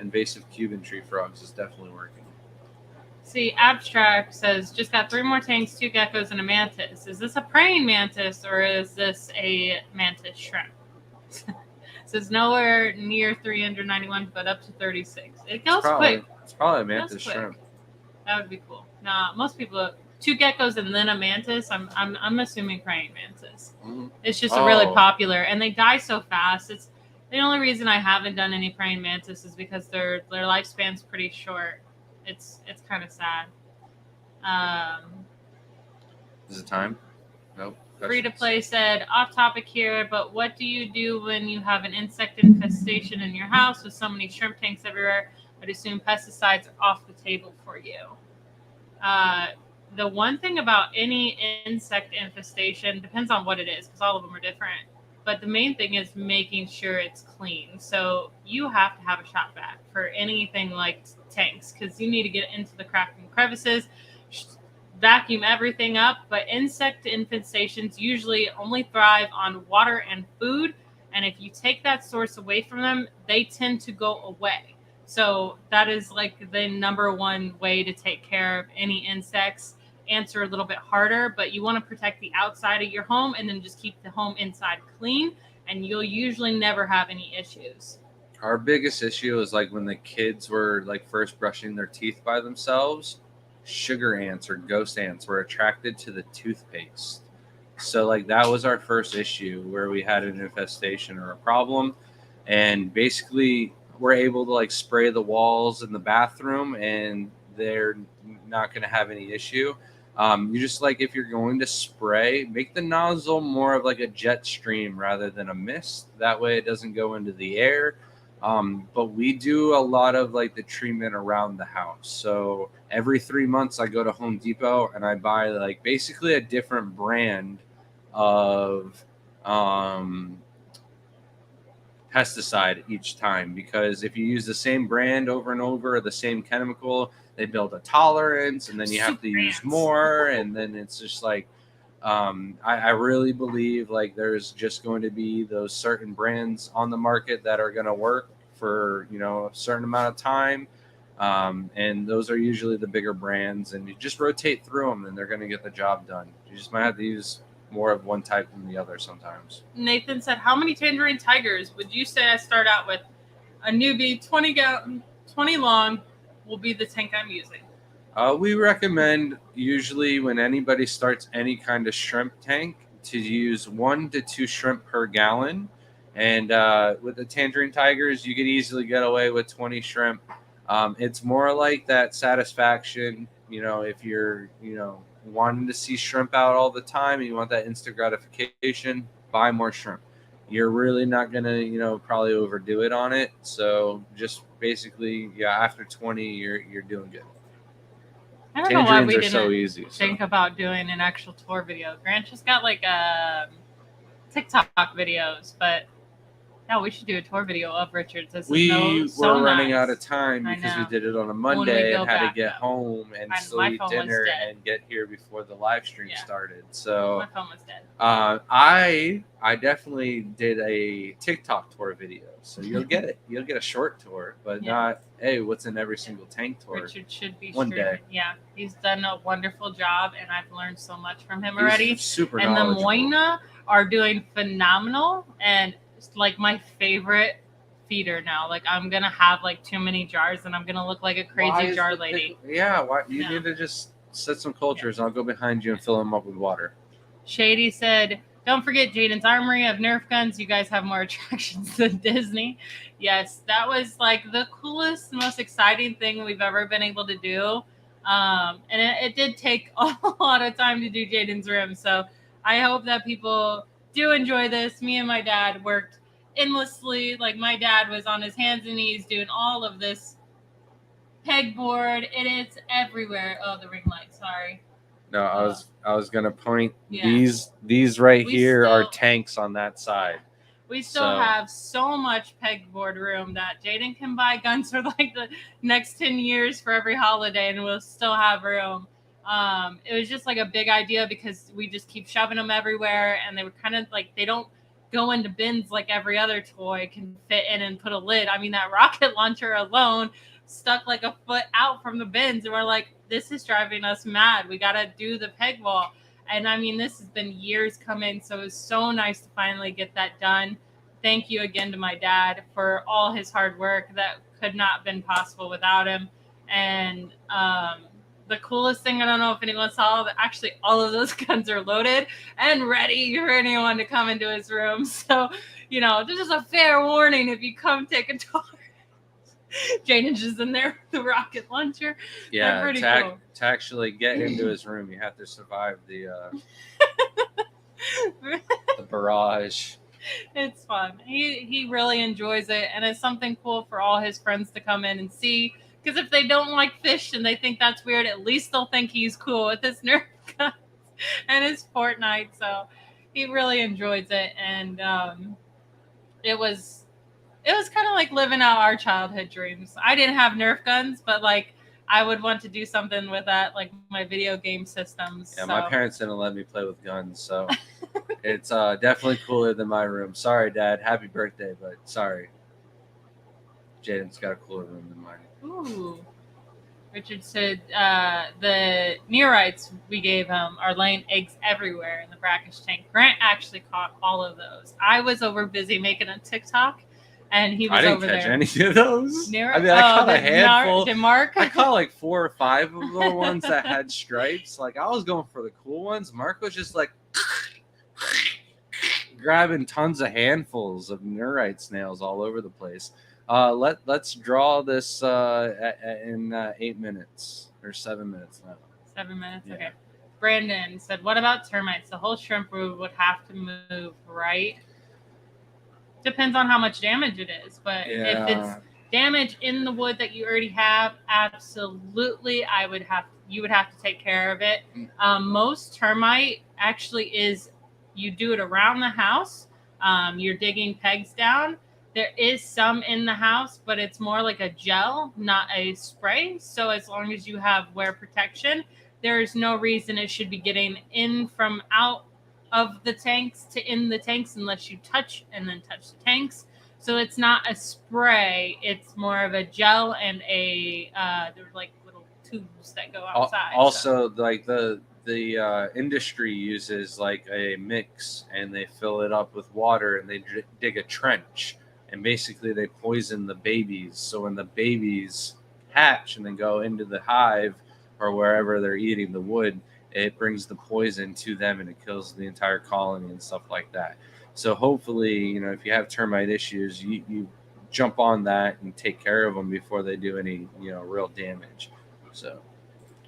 invasive Cuban tree frogs is definitely working. See, Abstract says, just got 3 more tanks, 2 geckos, and a mantis. Is this a praying mantis or is this a mantis shrimp? Says nowhere near 391, but up to 36. It goes quick. It's probably a mantis shrimp. That would be cool. Nah, most people 2 geckos and then a mantis. I'm assuming praying mantis. Mm-hmm. It's just a really popular, and they die so fast. It's the only reason I haven't done any praying mantis is because their lifespan's pretty short. It's kind of sad. Is it time? Nope. Free to play said, off topic here, but what do you do when you have an insect infestation in your house with so many shrimp tanks everywhere? I'd assume pesticides are off the table for you. The one thing about any insect infestation depends on what it is, because all of them are different. But the main thing is making sure it's clean. So you have to have a shop vac for anything like tanks, because you need to get into the cracks and crevices, vacuum everything up. But insect infestations usually only thrive on water and food, and if you take that source away from them, they tend to go away. So that is like the number one way to take care of any insects. Answer a little bit harder, but you want to protect the outside of your home and then just keep the home inside clean, and you'll usually never have any issues. Our biggest issue is like when the kids were like first brushing their teeth by themselves, sugar ants or ghost ants were attracted to the toothpaste. So like that was our first issue where we had an infestation or a problem, and basically we're able to like spray the walls in the bathroom and they're not going to have any issue. You just like, if you're going to spray, make the nozzle more of like a jet stream rather than a mist. That way it doesn't go into the air. But we do a lot of like the treatment around the house. So every 3 months I go to Home Depot and I buy like basically a different brand of pesticide each time, because if you use the same brand over and over, the same chemical, they build a tolerance and then you have to use more, and then it's just like I really believe like there's just going to be those certain brands on the market that are going to work for a certain amount of time, and those are usually the bigger brands, and you just rotate through them and they're going to get the job done. You just might have to use more of one type than the other sometimes. Nathan said, how many tangerine tigers would you say I start out with? A newbie, 20 long will be the tank I'm using. We recommend usually when anybody starts any kind of shrimp tank to use 1 to 2 shrimp per gallon. And with the tangerine tigers, you could easily get away with 20 shrimp. It's more like that satisfaction, if you're, wanting to see shrimp out all the time and you want that instant gratification, buy more shrimp. You're really not going to, probably overdo it on it. So just basically, after 20, you're doing good. I don't know why we didn't think about doing an actual tour video. Grant just got like TikTok videos, but Yeah, we should do a tour video of Richard's. This We so were running nice. out of time because we did it on a When we Monday go and had to back, get though. home and My still eat phone was dinner dead. and get here before the live stream started. So My phone was dead. I definitely did a TikTok tour video, so you'll get it. You'll get a short tour, but not what's in every single tank tour. Richard should be one day. Yeah, he's done a wonderful job, and I've learned so much from him already. He's super and knowledgeable. The Moina are doing phenomenal, and it's like my favorite feeder now. Like I'm gonna have like too many jars, and I'm gonna look like a crazy jar lady. Why you need to just set some cultures, and I'll go behind you and fill them up with water. Shady said, "Don't forget Jaden's Armory of Nerf guns. You guys have more attractions than Disney." Yes, that was like the coolest, most exciting thing we've ever been able to do. And it did take a lot of time to do Jaden's room. So I hope that people do enjoy this. Me and my dad worked endlessly. Like my dad was on his hands and knees doing all of this pegboard. It is everywhere. Oh, the ring light. Sorry. No, I was gonna point these right here are tanks on that side. We still have so much pegboard room that Jaden can buy guns for like the next 10 years for every holiday, and we'll still have room. It was just like a big idea because we just keep shoving them everywhere, and they were kind of like, they don't go into bins like every other toy can fit in and put a lid. I mean, that rocket launcher alone stuck like a foot out from the bins, and we're like, this is driving us mad. We got to do the peg wall. And I mean, this has been years coming, so it was so nice to finally get that done. Thank you again to my dad for all his hard work. That could not have been possible without him. And the coolest thing, I don't know if anyone saw, that actually all of those guns are loaded and ready for anyone to come into his room. So, you know, this is a fair warning if you come take a tour. Jaden's just in there with the rocket launcher. Yeah, pretty cool. To actually get into his room, you have to survive the barrage. It's fun. He really enjoys it, and it's something cool for all his friends to come in and see. Because if they don't like fish and they think that's weird, at least they'll think he's cool with his Nerf guns and his Fortnite. So he really enjoys it, and it was kind of like living out our childhood dreams. I didn't have Nerf guns, but like I would want to do something with that, like my video game systems. Yeah, my parents didn't let me play with guns, so it's definitely cooler than my room. Sorry, Dad. Happy birthday, but sorry. Jaden's got a cooler room than mine. Ooh. Richard said the neorites we gave him are laying eggs everywhere in the brackish tank. Grant actually caught all of those. I was over busy making a TikTok. And he was over there. I didn't catch any of those. I mean, I caught a handful. Did Mark? I caught like 4 or 5 of the ones that had stripes. Like I was going for the cool ones. Mark was just like grabbing tons of handfuls of neurite snails all over the place. Let's draw this in 8 minutes or 7 minutes now. 7 minutes. Yeah. Okay. Brandon said, "What about termites? The whole shrimp room would have to move, right?" Depends on how much damage it is, but if it's damage in the wood that you already have, absolutely, you would have to take care of it. Most termite actually is you do it around the house. You're digging pegs down. There is some in the house, but it's more like a gel, not a spray. So as long as you have wear protection, there is no reason it should be getting in from out of the tanks to in the tanks unless you touch the tanks. So it's not a spray, it's more of a gel and there's like little tubes that go outside. Also, like the industry uses like a mix and they fill it up with water and they dig a trench and basically they poison the babies. So when the babies hatch and then go into the hive or wherever they're eating the wood, it brings the poison to them and it kills the entire colony and stuff like that. So hopefully, you know, if you have termite issues, you jump on that and take care of them before they do any, you know, real damage. So,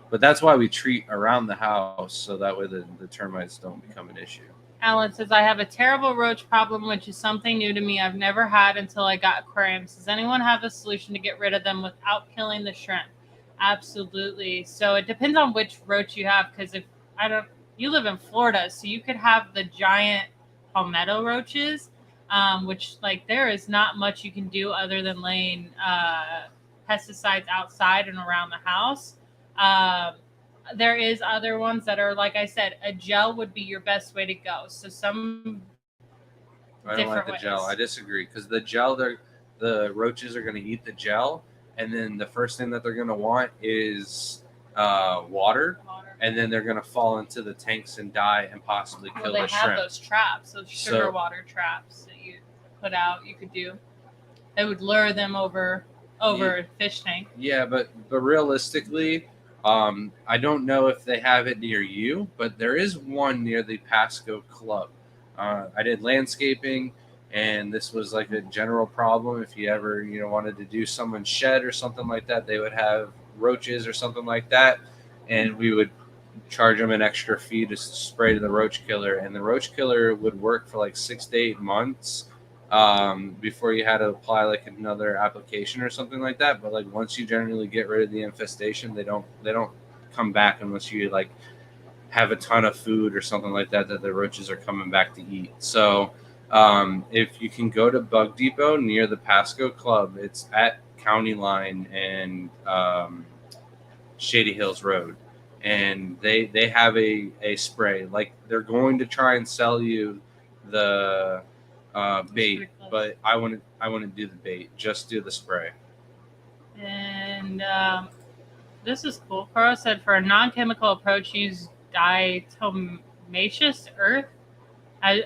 but that's why we treat around the house so that way the termites don't become an issue. Alan says, "I have a terrible roach problem, which is something new to me. I've never had until I got aquariums. Does anyone have a solution to get rid of them without killing the shrimp?" Absolutely. So it depends on which roach you have, because you live in Florida, so you could have the giant palmetto roaches, which like there is not much you can do other than laying pesticides outside and around the house. There is other ones that are, like I said, a gel would be your best way to go. So some I don't like the gel. I disagree, because the gel, the roaches are going to eat the gel, and then the first thing that they're going to want is water, and then they're going to fall into the tanks and die and possibly kill the shrimp. They have those traps, those sugar water traps that you put out. You could do. They would lure them over a fish tank. Yeah, but realistically, I don't know if they have it near you, but there is one near the Pasco Club. I did landscaping, and this was like a general problem. If you ever, wanted to do someone's shed or something like that, they would have roaches or something like that, and we would charge them an extra fee to spray to the roach killer, and the roach killer would work for like 6 to 8 months before you had to apply like another application or something like that. But like once you generally get rid of the infestation, they don't come back unless you like have a ton of food or something like that the roaches are coming back to eat. So if you can go to Bug Depot near the Pasco Club, it's at County Line and Shady Hills Road, and they have a spray. Like they're going to try and sell you the bait, but I wouldn't do the bait. Just do the spray. And this is cool. Carl said, for a non-chemical approach, use diatomaceous earth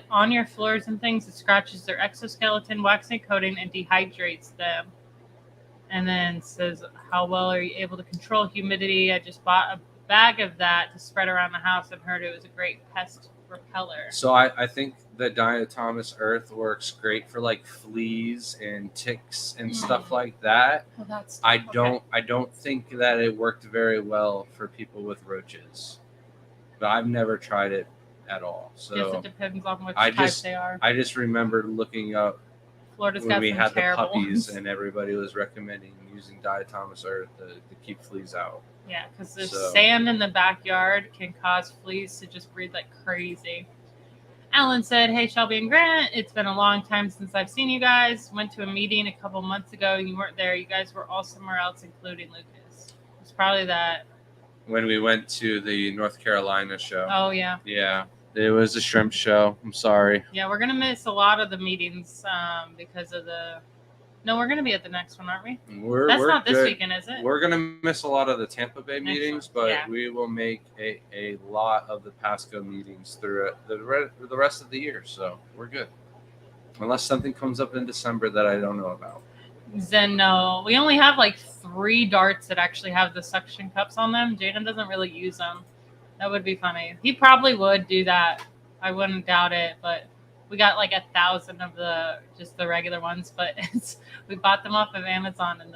on your floors and things. It scratches their exoskeleton, waxing coating, and dehydrates them. And then says, how well are you able to control humidity? I just bought a bag of that to spread around the house and heard it was a great pest repeller. So I think the diatomaceous earth works great for like fleas and ticks and stuff like that. Well, I don't think that it worked very well for people with roaches. But I've never tried it at all. So yes, it depends on which type they are. I just remember looking up Florida's when we had the puppies ones. And everybody was recommending using diatomaceous earth to keep fleas out. Yeah, because the sand in the backyard can cause fleas to just breed like crazy. Alan said, hey, Shelby and Grant, it's been a long time since I've seen you guys. Went to a meeting a couple months ago. You weren't there. You guys were all somewhere else, including Lucas. It's probably that. When we went to the North Carolina show. Oh, yeah. Yeah, it was a shrimp show. I'm sorry. Yeah, we're going to miss a lot of the meetings because of the... No, we're going to be at the next one, aren't we? That's not this weekend, is it? We're going to miss a lot of the Tampa Bay meetings, but we will make a lot of the Pasco meetings through the rest of the year. So we're good. Unless something comes up in December that I don't know about. Then no, we only have like 3 darts that actually have the suction cups on them. Jaden doesn't really use them. That would be funny. He probably would do that. I wouldn't doubt it, but we got like 1,000 of the regular ones, but we bought them off of Amazon, and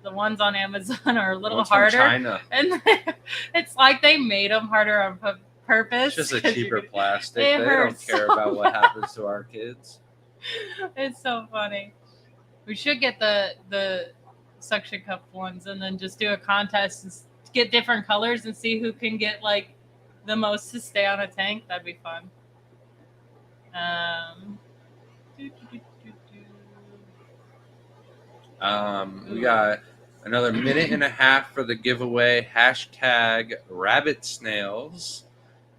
the ones on Amazon are a little harder. China. And it's like they made them harder on purpose. It's just a cheaper plastic. They don't care about what happens to our kids. It's so funny. We should get the suction cup ones and then just do a contest and get different colors and see who can get like the most to stay on a tank. That'd be fun. We got another minute and a half for the giveaway. Hashtag rabbit snails.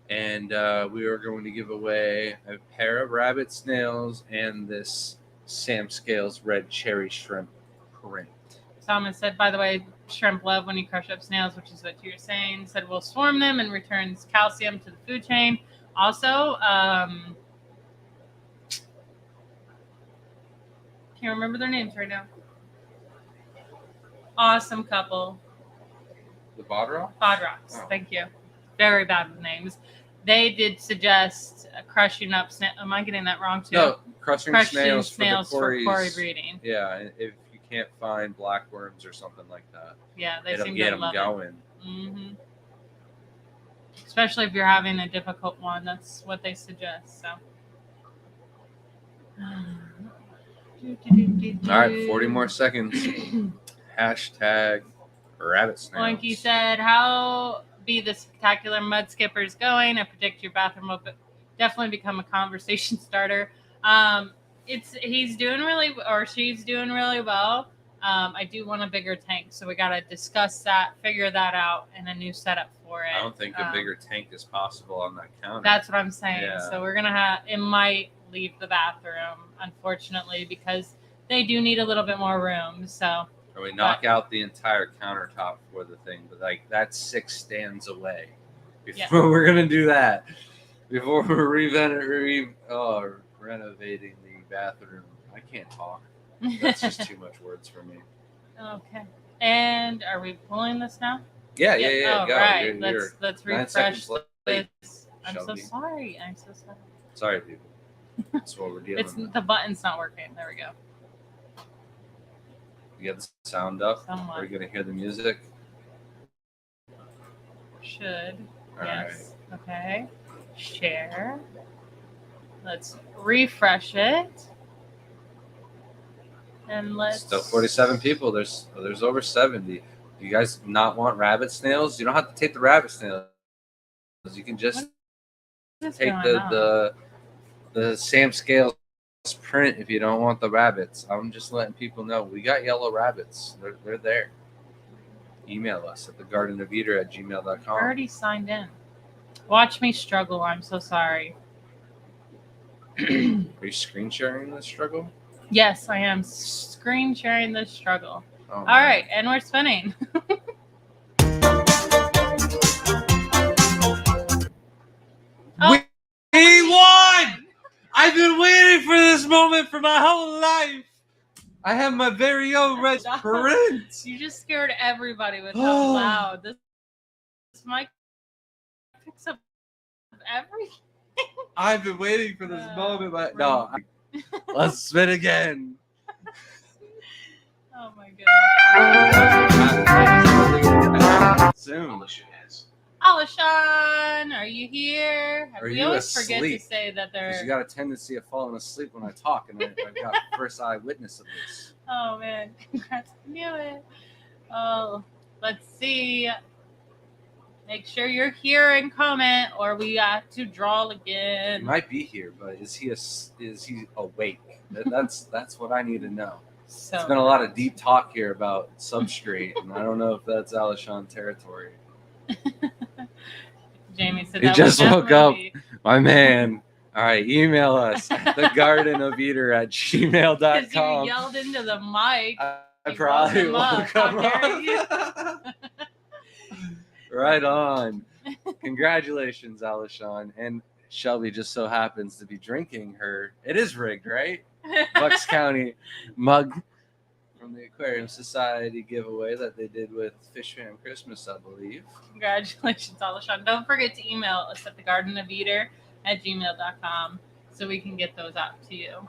And we are going to give away a pair of rabbit snails and this Sam Scales red cherry shrimp print. Thomas said, by the way, shrimp love when you crush up snails, which is what you were saying. Said we'll swarm them and returns calcium to the food chain. Also, can't remember their names right now. Awesome couple. The Bodrocks? Bodrocks, thank you. Very bad with names. They did suggest crushing up snails. Am I getting that wrong too? No, crushing snails for quarry breeding. Yeah, if you can't find blackworms or something like that. Yeah, they seem get to love them going. It. Mm-hmm. Especially if you're having a difficult one, that's what they suggest. So. All right, 40 more seconds. Hashtag rabbit snails. Oinky said, how be the spectacular mud skippers going? I predict your bathroom will definitely become a conversation starter. He's doing really, or she's doing really well. I do want a bigger tank, so we got to discuss that, figure that out, and a new setup for it. I don't think a bigger tank is possible on that counter. That's what I'm saying. Yeah. So we're gonna have it might leave the bathroom, unfortunately, because they do need a little bit more room. So. Or we knock out the entire countertop for the thing, but like that's 6 stands away. Before we're gonna do that, before we're renovating the bathroom, I can't talk. That's just too much words for me. Okay. And are we pulling this now? Yeah. Oh, go. right. You're let's refresh this. I'm Shelby. so sorry. Sorry, people. That's what we're dealing with. The button's not working. There we go. You get the sound up? Somewhat. Are you going to hear the music? Should. All yes. Right. Okay. Share. Let's refresh it. And let's... Still 47 people. There's over 70. Do you guys not want rabbit snails? You don't have to take the rabbit snails. You can just take the Sam Scales print if you don't want the rabbits. I'm just letting people know we got yellow rabbits. They're there. Email us at thegardenofeater@gmail.com. I already signed in. Watch me struggle. I'm so sorry. Are you screen sharing this struggle? Yes, I am screen sharing this struggle. Oh, all right, and we're spinning. We won! I've been waiting for this moment for my whole life. I have my very own red print. You just scared everybody with how loud this mic picks up everything. I've been waiting for this moment, but no. Let's spin again. Oh my goodness. Soon. Alishon, are you here? We always forget to say that they're... You got a tendency of falling asleep when I talk, and I've got first eye witness of this. Oh, man. Congrats. I knew it. Oh, let's see. Make sure you're here and comment, or we got to draw again. He might be here, but is he awake? That's what I need to know. So There's been a lot of deep talk here about substrate, and I don't know if that's Alishon territory. Jamie said he just woke up, my man. All right, email us at thegardenofeater@gmail.com. Because you yelled into the mic. I probably woke up. Right on. Congratulations, Alishon. And Shelby just so happens to be drinking her. It is rigged, right? Bucks County mug from the Aquarium Society giveaway that they did with Fish Fam Christmas, I believe. Congratulations, Alishon. Don't forget to email us at thegardenofeater@gmail.com so we can get those out to you.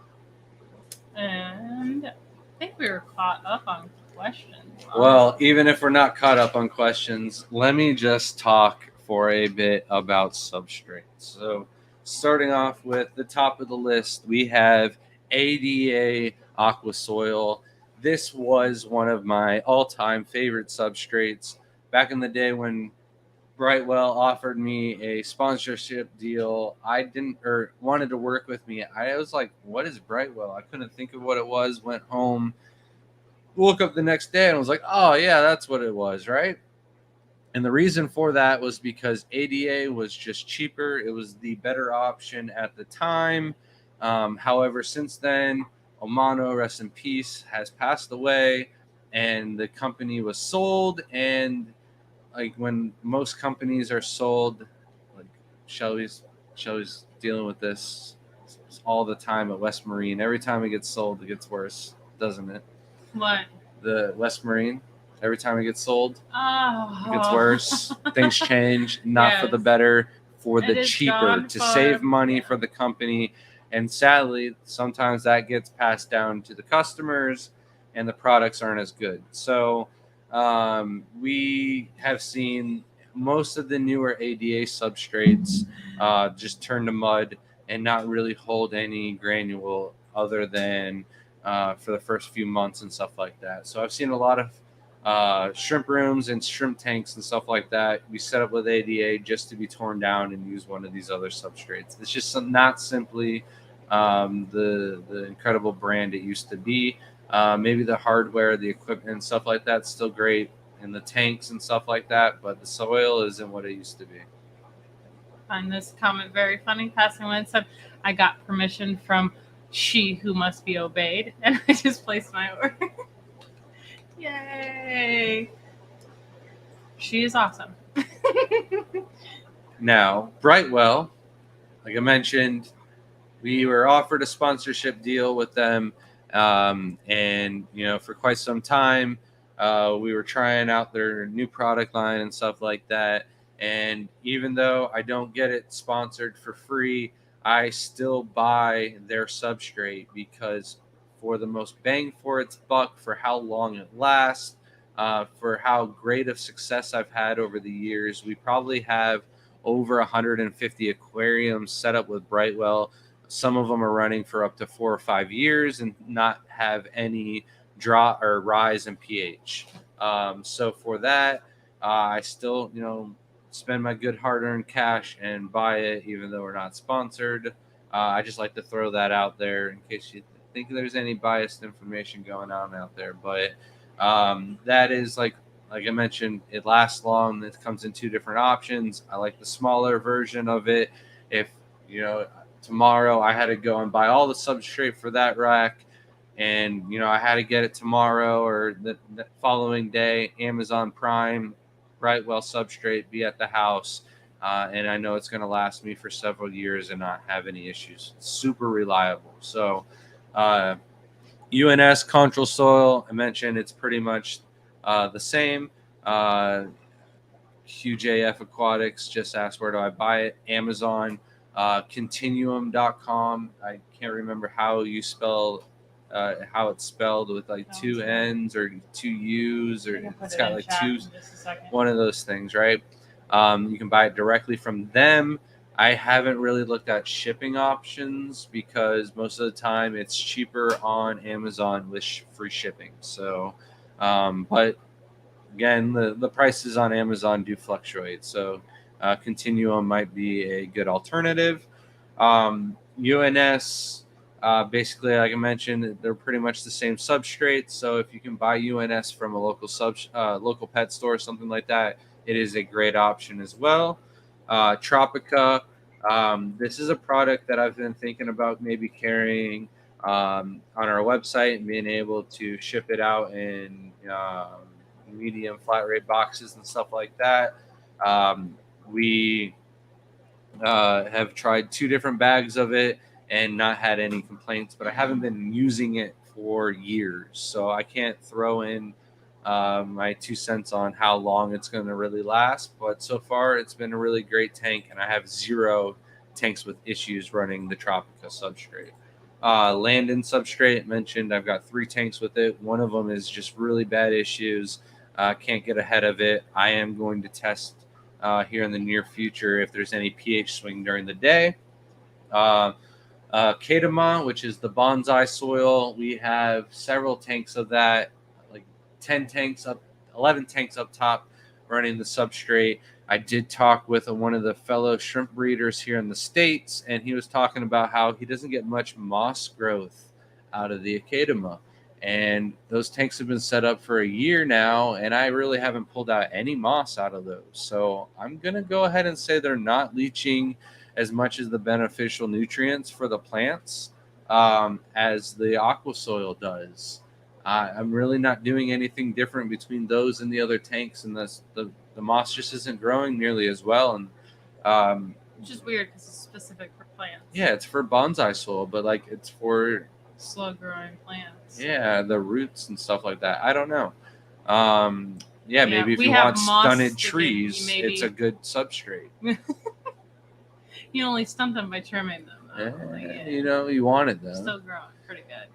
And I think we were caught up on questions. Well, even if we're not caught up on questions, let me just talk for a bit about substrate. So starting off with the top of the list, we have ADA Aquasoil. This was one of my all-time favorite substrates. Back in the day when Brightwell offered me a sponsorship deal, wanted to work with me. I was like, what is Brightwell? I couldn't think of what it was, went home, woke up the next day and was like, oh yeah, that's what it was, right? And the reason for that was because ADA was just cheaper. It was the better option at the time. However, since then, Omano, rest in peace, has passed away, and the company was sold. And like when most companies are sold, like Shelby's dealing with this all the time at West Marine. Every time it gets sold, it gets worse, doesn't it? What? The West Marine. Every time it gets sold, it gets worse. Things change, not for the better, for the cheaper, to save money for the company. And sadly, sometimes that gets passed down to the customers and the products aren't as good. So we have seen most of the newer ADA substrates just turn to mud and not really hold any granule other than for the first few months and stuff like that. So I've seen a lot of shrimp rooms and shrimp tanks and stuff like that. We set up with ADA just to be torn down and use one of these other substrates. It's just not simply the incredible brand it used to be. Maybe the hardware, the equipment, and stuff like that's still great, and the tanks and stuff like that, but the soil isn't what it used to be. Find this comment very funny. Passing one said, "I got permission from she who must be obeyed," and I just placed my order. Yay! She is awesome. Now, Brightwell, like I mentioned, we were offered a sponsorship deal with them, and for quite some time, we were trying out their new product line and stuff like that. And even though I don't get it sponsored for free, I still buy their substrate because for the most bang for its buck, for how long it lasts, for how great of success I've had over the years, we probably have over 150 aquariums set up with Brightwell. Some of them are running for up to 4 or 5 years and not have any drop or rise in pH. So for that, I still, spend my good hard-earned cash and buy it, even though we're not sponsored. I just like to throw that out there in case you think there's any biased information going on out there. But that is like I mentioned, it lasts long. It comes in 2 different options. I like the smaller version of it. If tomorrow I had to go and buy all the substrate for that rack, and I had to get it tomorrow or the following day, Amazon Prime, Brightwell substrate, be at the house, and I know it's going to last me for several years and not have any issues. It's super reliable. So UNS Control Soil, I mentioned it's pretty much the same. QJF Aquatics just asked where do I buy it. Amazon, continuum.com. I can't remember how you spell how it's spelled, with like 2 N's or 2 U's, or it's got like 2, one of those things, right? You can buy it directly from them. I haven't really looked at shipping options because most of the time it's cheaper on Amazon with free shipping. So, but again, the prices on Amazon do fluctuate. So Continuum might be a good alternative. UNS, basically, like I mentioned, they're pretty much the same substrate. So if you can buy UNS from a local pet store or something like that, it is a great option as well. Tropica, this is a product that I've been thinking about maybe carrying on our website and being able to ship it out in medium flat rate boxes and stuff like that. We have tried 2 different bags of it and not had any complaints, but I haven't been using it for years, so I can't throw in my 2 cents on how long it's going to really last. But so far, it's been a really great tank, and I have 0 tanks with issues running the Tropica substrate. Landon substrate mentioned, I've got 3 tanks with it. One of them is just really bad issues. Can't get ahead of it. I am going to test here in the near future if there's any pH swing during the day. Kedama, which is the bonsai soil, we have several tanks of that, like 10 tanks up, 11 tanks up top running the substrate. I did talk with one of the fellow shrimp breeders here in the States, and he was talking about how he doesn't get much moss growth out of the Kedama. And those tanks have been set up for a year now, and I really haven't pulled out any moss out of those. So I'm going to go ahead and say they're not leaching as much as the beneficial nutrients for the plants as the Aquasoil does. I'm really not doing anything different between those and the other tanks, and the moss just isn't growing nearly as well. And which is weird because it's specific for plants. Yeah, it's for bonsai soil, but like it's for slow growing plants. Yeah, the roots and stuff like that. I don't know. Maybe if you want stunted trees, it's a good substrate. You only stunt them by trimming them. You want it though. Still growing pretty good.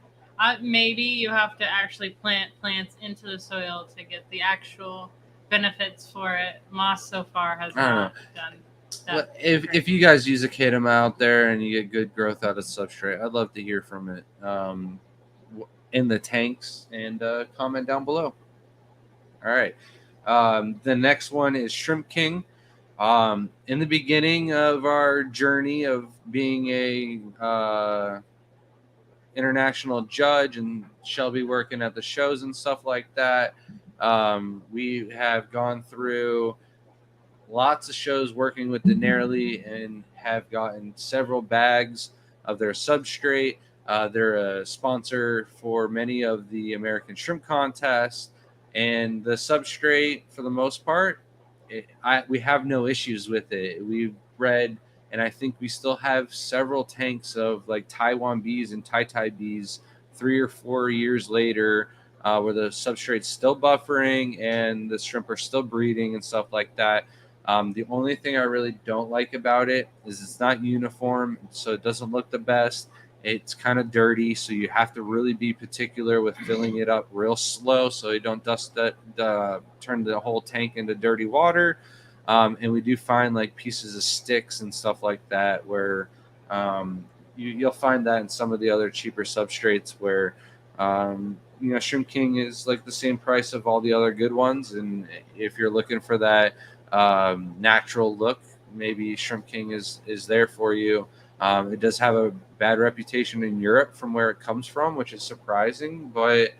Maybe you have to actually plant plants into the soil to get the actual benefits for it. Moss so far has not done. Well, if you guys use a Kedama out there and you get good growth out of substrate, I'd love to hear from it in the tanks, and comment down below. All right. The next one is Shrimp King. In the beginning of our journey of being a international judge and Shelby working at the shows and stuff like that, we have gone through lots of shows working with Denarly and have gotten several bags of their substrate. They're a sponsor for many of the American Shrimp Contests, and the substrate, for the most part, we have no issues with it. We've bred, and I think we still have several tanks of like Taiwan bees and Tai bees 3 or 4 years later, where the substrate's still buffering and the shrimp are still breeding and stuff like that. The only thing I really don't like about it is it's not uniform, so it doesn't look the best. It's kind of dirty, so you have to really be particular with filling it up real slow so you don't turn the whole tank into dirty water. And we do find like pieces of sticks and stuff like that where you'll find that in some of the other cheaper substrates where Shrimp King is like the same price of all the other good ones, and if you're looking for that natural look, maybe Shrimp King is there for you. It does have a bad reputation in Europe from where it comes from, which is surprising, but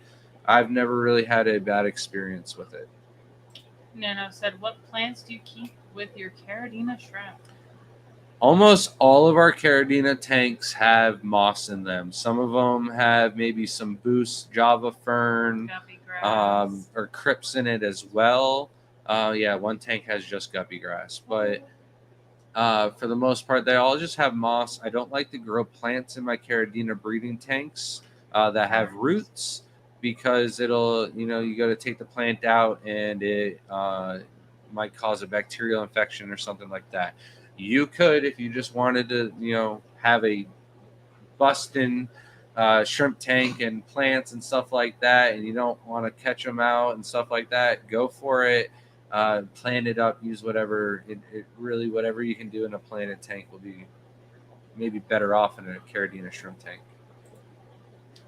I've never really had a bad experience with it. Nano said, what plants do you keep with your Caridina shrimp? Almost all of our Caridina tanks have moss in them. Some of them have maybe some Boost, Java Fern, or Crips in it as well. One tank has just guppy grass, but for the most part, they all just have moss. I don't like to grow plants in my Caridina breeding tanks that have roots, because it'll, you got to take the plant out and it might cause a bacterial infection or something like that. You could, if you just wanted to, have a busting shrimp tank and plants and stuff like that, and you don't want to catch them out and stuff like that, go for it. Plant it up, use whatever whatever you can do in a planted tank will be maybe better off in a Caridina shrimp tank.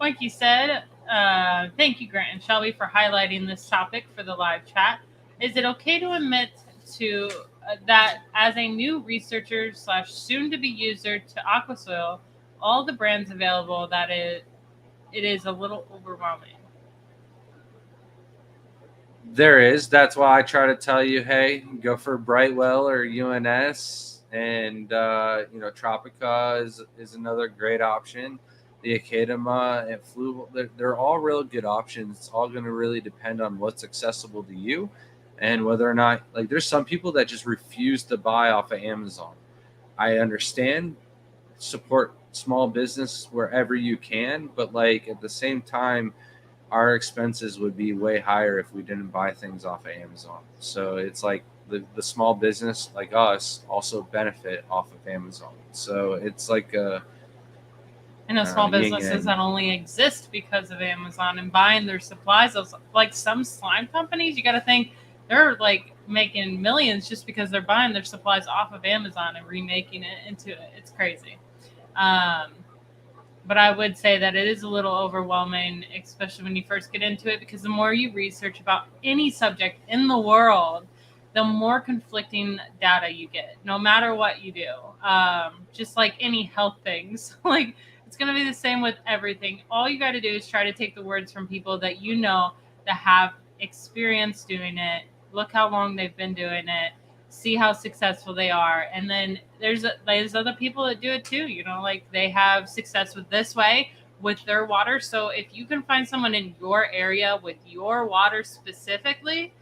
Like you said, thank you, Grant and Shelby, for highlighting this topic for the live chat. Is it okay to admit to that as a new researcher / soon-to-be user to Aquasoil, all the brands available, that it is a little overwhelming? There is. That's why I try to tell you, hey, go for Brightwell or UNS, and Tropica is another great option. The Academa and Flu, they're all real good options. It's all going to really depend on what's accessible to you and whether or not, like, there's some people that just refuse to buy off of Amazon. I understand, support small business wherever you can, but like at the same time, our expenses would be way higher if we didn't buy things off of Amazon. So it's like the small business like us also benefit off of Amazon. So it's like I know small businesses that only exist because of Amazon and buying their supplies. Like some slime companies, you got to think they're like making millions just because they're buying their supplies off of Amazon and remaking it into it. It's crazy. But I would say that it is a little overwhelming, especially when you first get into it, because the more you research about any subject in the world, the more conflicting data you get, no matter what you do. Just like any health things, like it's going to be the same with everything. All you got to do is try to take the words from people that that have experience doing it. Look how long they've been doing it. See how successful they are, and then there's other people that do it too. Like they have success with this way with their water. So if you can find someone in your area with your water specifically,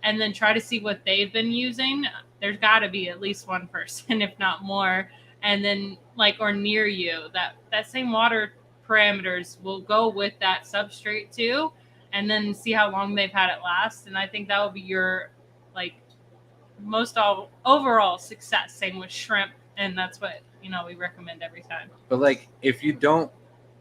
and then try to see what they've been using, there's got to be at least one person, if not more, and then or near you that same water parameters will go with that substrate too, and then see how long they've had it last. And I think that will be your most overall success. Same with shrimp, and that's what we recommend every time. But if you don't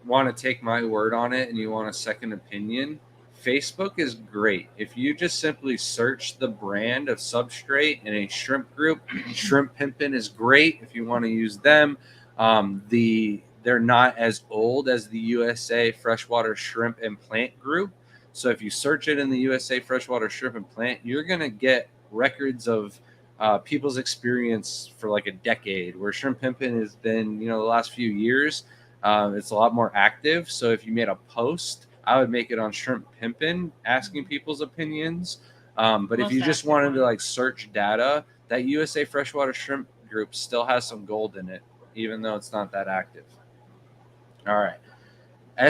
want to take my word on it and you want a second opinion, Facebook is great. If you just simply search the brand of substrate in a shrimp group, Shrimp Pimpin' is great if you want to use them. They're not as old as the USA Freshwater Shrimp and Plant group. So if you search it in the USA Freshwater Shrimp and Plant, you're going to get records of people's experience for like a decade, where shrimp pimping has been, the last few years. It's a lot more active. So if you made a post, I would make it on shrimp pimping, asking people's opinions. But if Most you just active wanted one. to like search data, that USA Freshwater Shrimp group still has some gold in it, even though it's not that active. All right.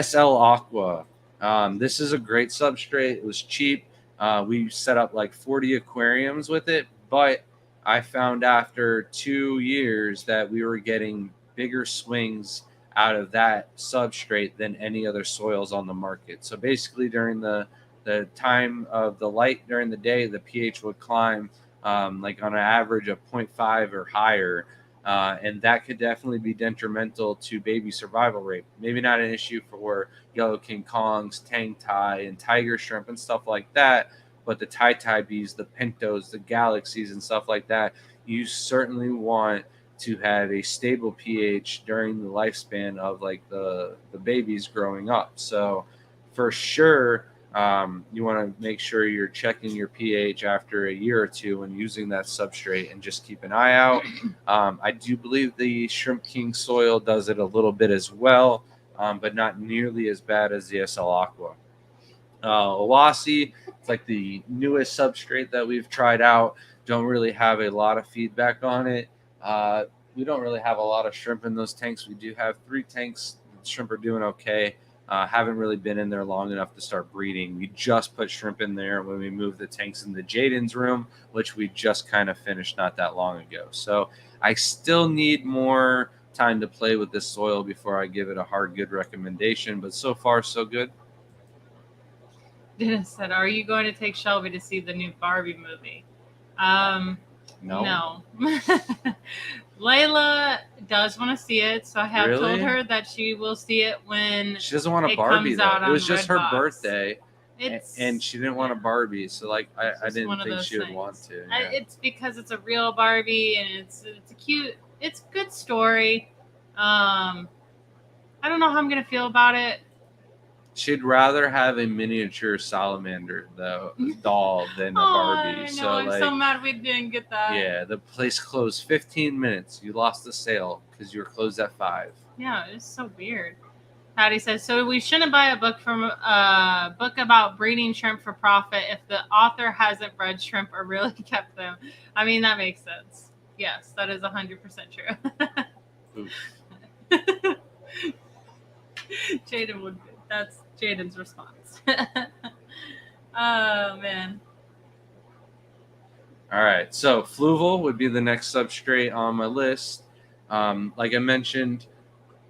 SL Aqua. This is a great substrate. It was cheap. We set up like 40 aquariums with it, but I found after 2 years that we were getting bigger swings out of that substrate than any other soils on the market. So basically, during the time of the light during the day, the pH would climb like on an average of 0.5 or higher. And that could definitely be detrimental to baby survival rate. Maybe not an issue for yellow King Kongs, tang tai, and tiger shrimp and stuff like that, but the tai bees, the pintos, the galaxies, and stuff like that, you certainly want to have a stable pH during the lifespan of like the babies growing up. So for sure, you want to make sure you're checking your pH after a year or two when using that substrate, and just keep an eye out. I do believe the Shrimp King soil does it a little bit as well, but not nearly as bad as the SL Aqua. Owasi, it's like the newest substrate that we've tried out. Don't really have a lot of feedback on it. We don't really have a lot of shrimp in those tanks. We do have 3 tanks. The shrimp are doing okay. Haven't really been in there long enough to start breeding. We just put shrimp in there when we moved the tanks in the Jaden's room, which we just kind of finished not that long ago. So I still need more time to play with this soil before I give it a hard good recommendation. But so far, so good. Dennis said, "Are you going to take Shelby to see the new Barbie movie?" No. Layla does want to see it, so I have told her that she will see it when she doesn't want a Barbie. Though. It was just her birthday, and she didn't want a Barbie. So like, I didn't think she would want to. Yeah. It's because it's a real Barbie, and it's a cute, it's a good story. I don't know how I'm gonna feel about it. She'd rather have a miniature salamander doll than a Barbie. I know. I'm so mad we didn't get that. Yeah, the place closed 15 minutes. You lost the sale because you were closed at 5. Yeah, it's so weird. Patty says, so we shouldn't buy a book about breeding shrimp for profit if the author hasn't bred shrimp or really kept them. I mean, that makes sense. Yes, that is 100% true. Jaden would. That's Jaden's response. Oh, man. All right. So fluval would be the next substrate on my list. Like I mentioned,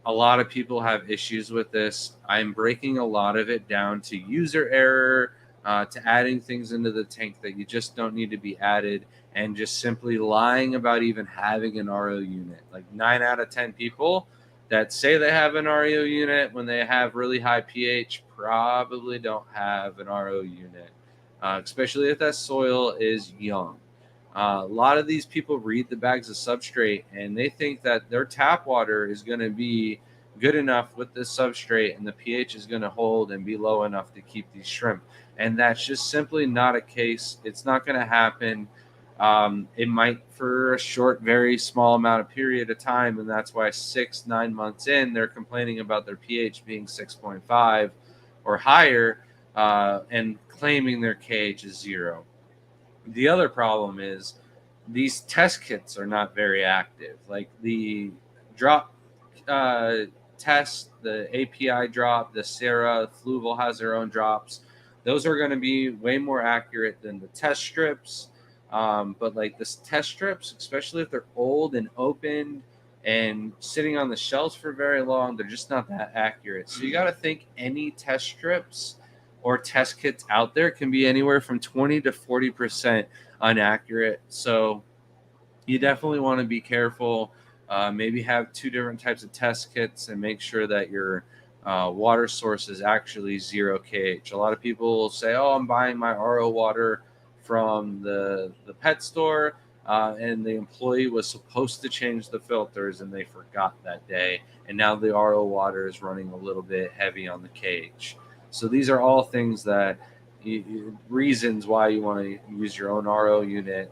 a lot of people have issues with this. I'm breaking a lot of it down to user error, to adding things into the tank that you just don't need to be added, and just simply lying about even having an RO unit. Like 9 out of 10 people that say they have an RO unit when they have really high pH probably don't have an RO unit, especially if that soil is young. A lot of these people read the bags of substrate and they think that their tap water is going to be good enough with this substrate and the pH is going to hold and be low enough to keep these shrimp. And that's just simply not a case. It's not going to happen. It might for a short, very small amount of period of time, and that's why 6-9 months in, they're complaining about their pH being 6.5 or higher, and claiming their KH is 0. The other problem is these test kits are not very active. Like the drop test, the API drop, the Sarah, Fluval has their own drops. Those are going to be way more accurate than the test strips. But like this test strips, especially if they're old and opened and sitting on the shelves for very long, they're just not that accurate. So you got to think any test strips or test kits out there can be anywhere from 20 to 40% inaccurate. So you definitely want to be careful. Maybe have 2 different types of test kits and make sure that your water source is actually 0 KH. A lot of people will say, oh, I'm buying my RO water from the pet store, and the employee was supposed to change the filters and they forgot that day, and now the RO water is running a little bit heavy on the KH. So these are all things that reasons why you want to use your own RO unit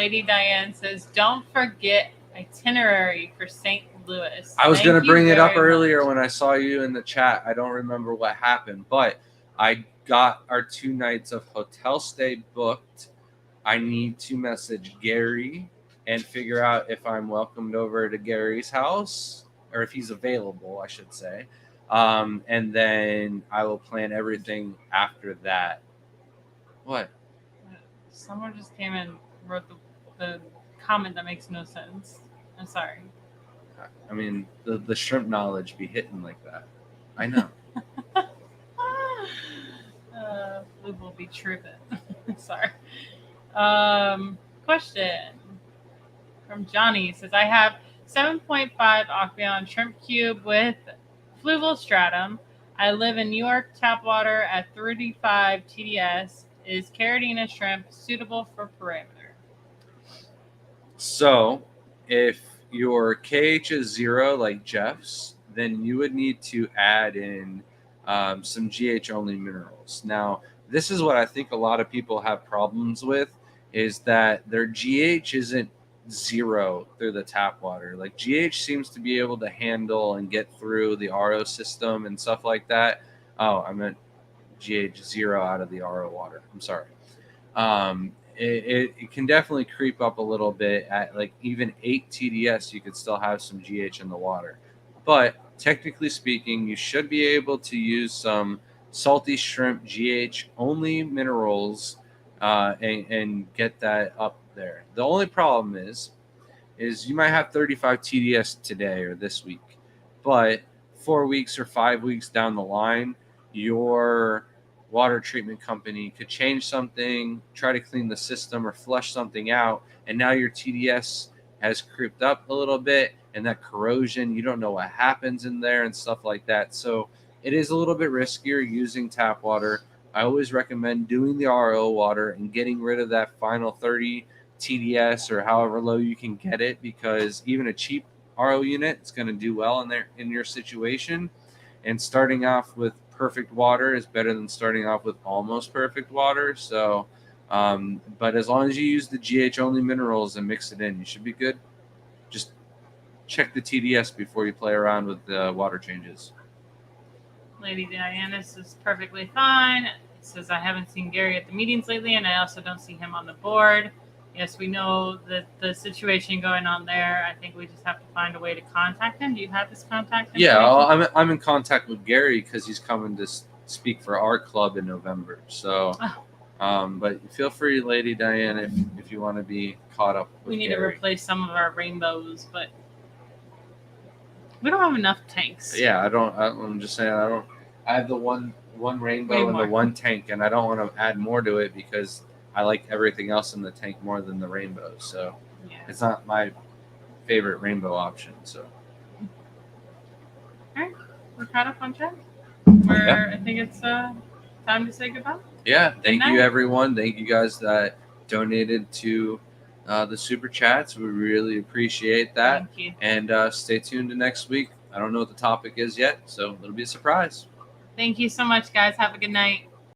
Lady Diane says, don't forget itinerary for St. Louis. I was going to bring it up earlier much. when I saw you in the chat. I don't remember what happened, but I got our 2 nights of hotel stay booked. I need to message Gary and figure out if I'm welcomed over to Gary's house, or if he's available, I should say. And then I will plan everything after that. What? Someone just came and wrote the comment that makes no sense. I'm sorry. I mean, the shrimp knowledge be hitting like that. I know. Blue will be tripping. Sorry. Question from Johnny says, I have 7.5 Aquaon shrimp cube with fluval stratum. I live in New York. Tap water at 35 TDS. Is Caridina shrimp suitable for parameter? So, if your KH is 0 like Jeff's, then you would need to add in some GH only minerals. Now, this is what I think a lot of people have problems with, is that their GH isn't 0 through the tap water. Like, GH seems to be able to handle and get through the RO system and stuff like that. Oh, I meant GH 0 out of the RO water. I'm sorry. It can definitely creep up a little bit at like even 8 TDS. You could still have some GH in the water, but technically speaking, you should be able to use some salty shrimp GH only minerals and get that up there. The only problem is you might have 35 TDS today or this week, but 4 weeks or 5 weeks down the line, your water treatment company could change something, try to clean the system or flush something out, and now your TDS has creeped up a little bit, and that corrosion, you don't know what happens in there and stuff like that. So it is a little bit riskier using tap water. I always recommend doing the RO water and getting rid of that final 30 TDS or however low you can get it, because even a cheap RO unit is going to do well in your situation. And starting off with perfect water is better than starting off with almost perfect water. So, but as long as you use the GH only minerals and mix it in, you should be good. Just check the TDS before you play around with the water changes. Lady Diana is perfectly fine. It says, I haven't seen Gary at the meetings lately, and I also don't see him on the board. Yes, we know that the situation going on there. I think we just have to find a way to contact him. Do you have his contact information? Yeah, I'm in contact with Gary because he's coming to speak for our club in November. So, but feel free, Lady Diana, if you want to be caught up with We need Gary. to replace some of our rainbows, but we don't have enough tanks. Yeah, I'm just saying I have the one rainbow and the one tank, and I don't want to add more to it because I like everything else in the tank more than the rainbow. So yeah. It's not my favorite rainbow option. So all right, we're caught up on chat. I think it's time to say goodbye. Yeah, thank you everyone. Thank you guys that donated to the super chats. We really appreciate that. Thank you. And stay tuned to next week. I don't know what the topic is yet, so it'll be a surprise. Thank you so much, guys. Have a good night.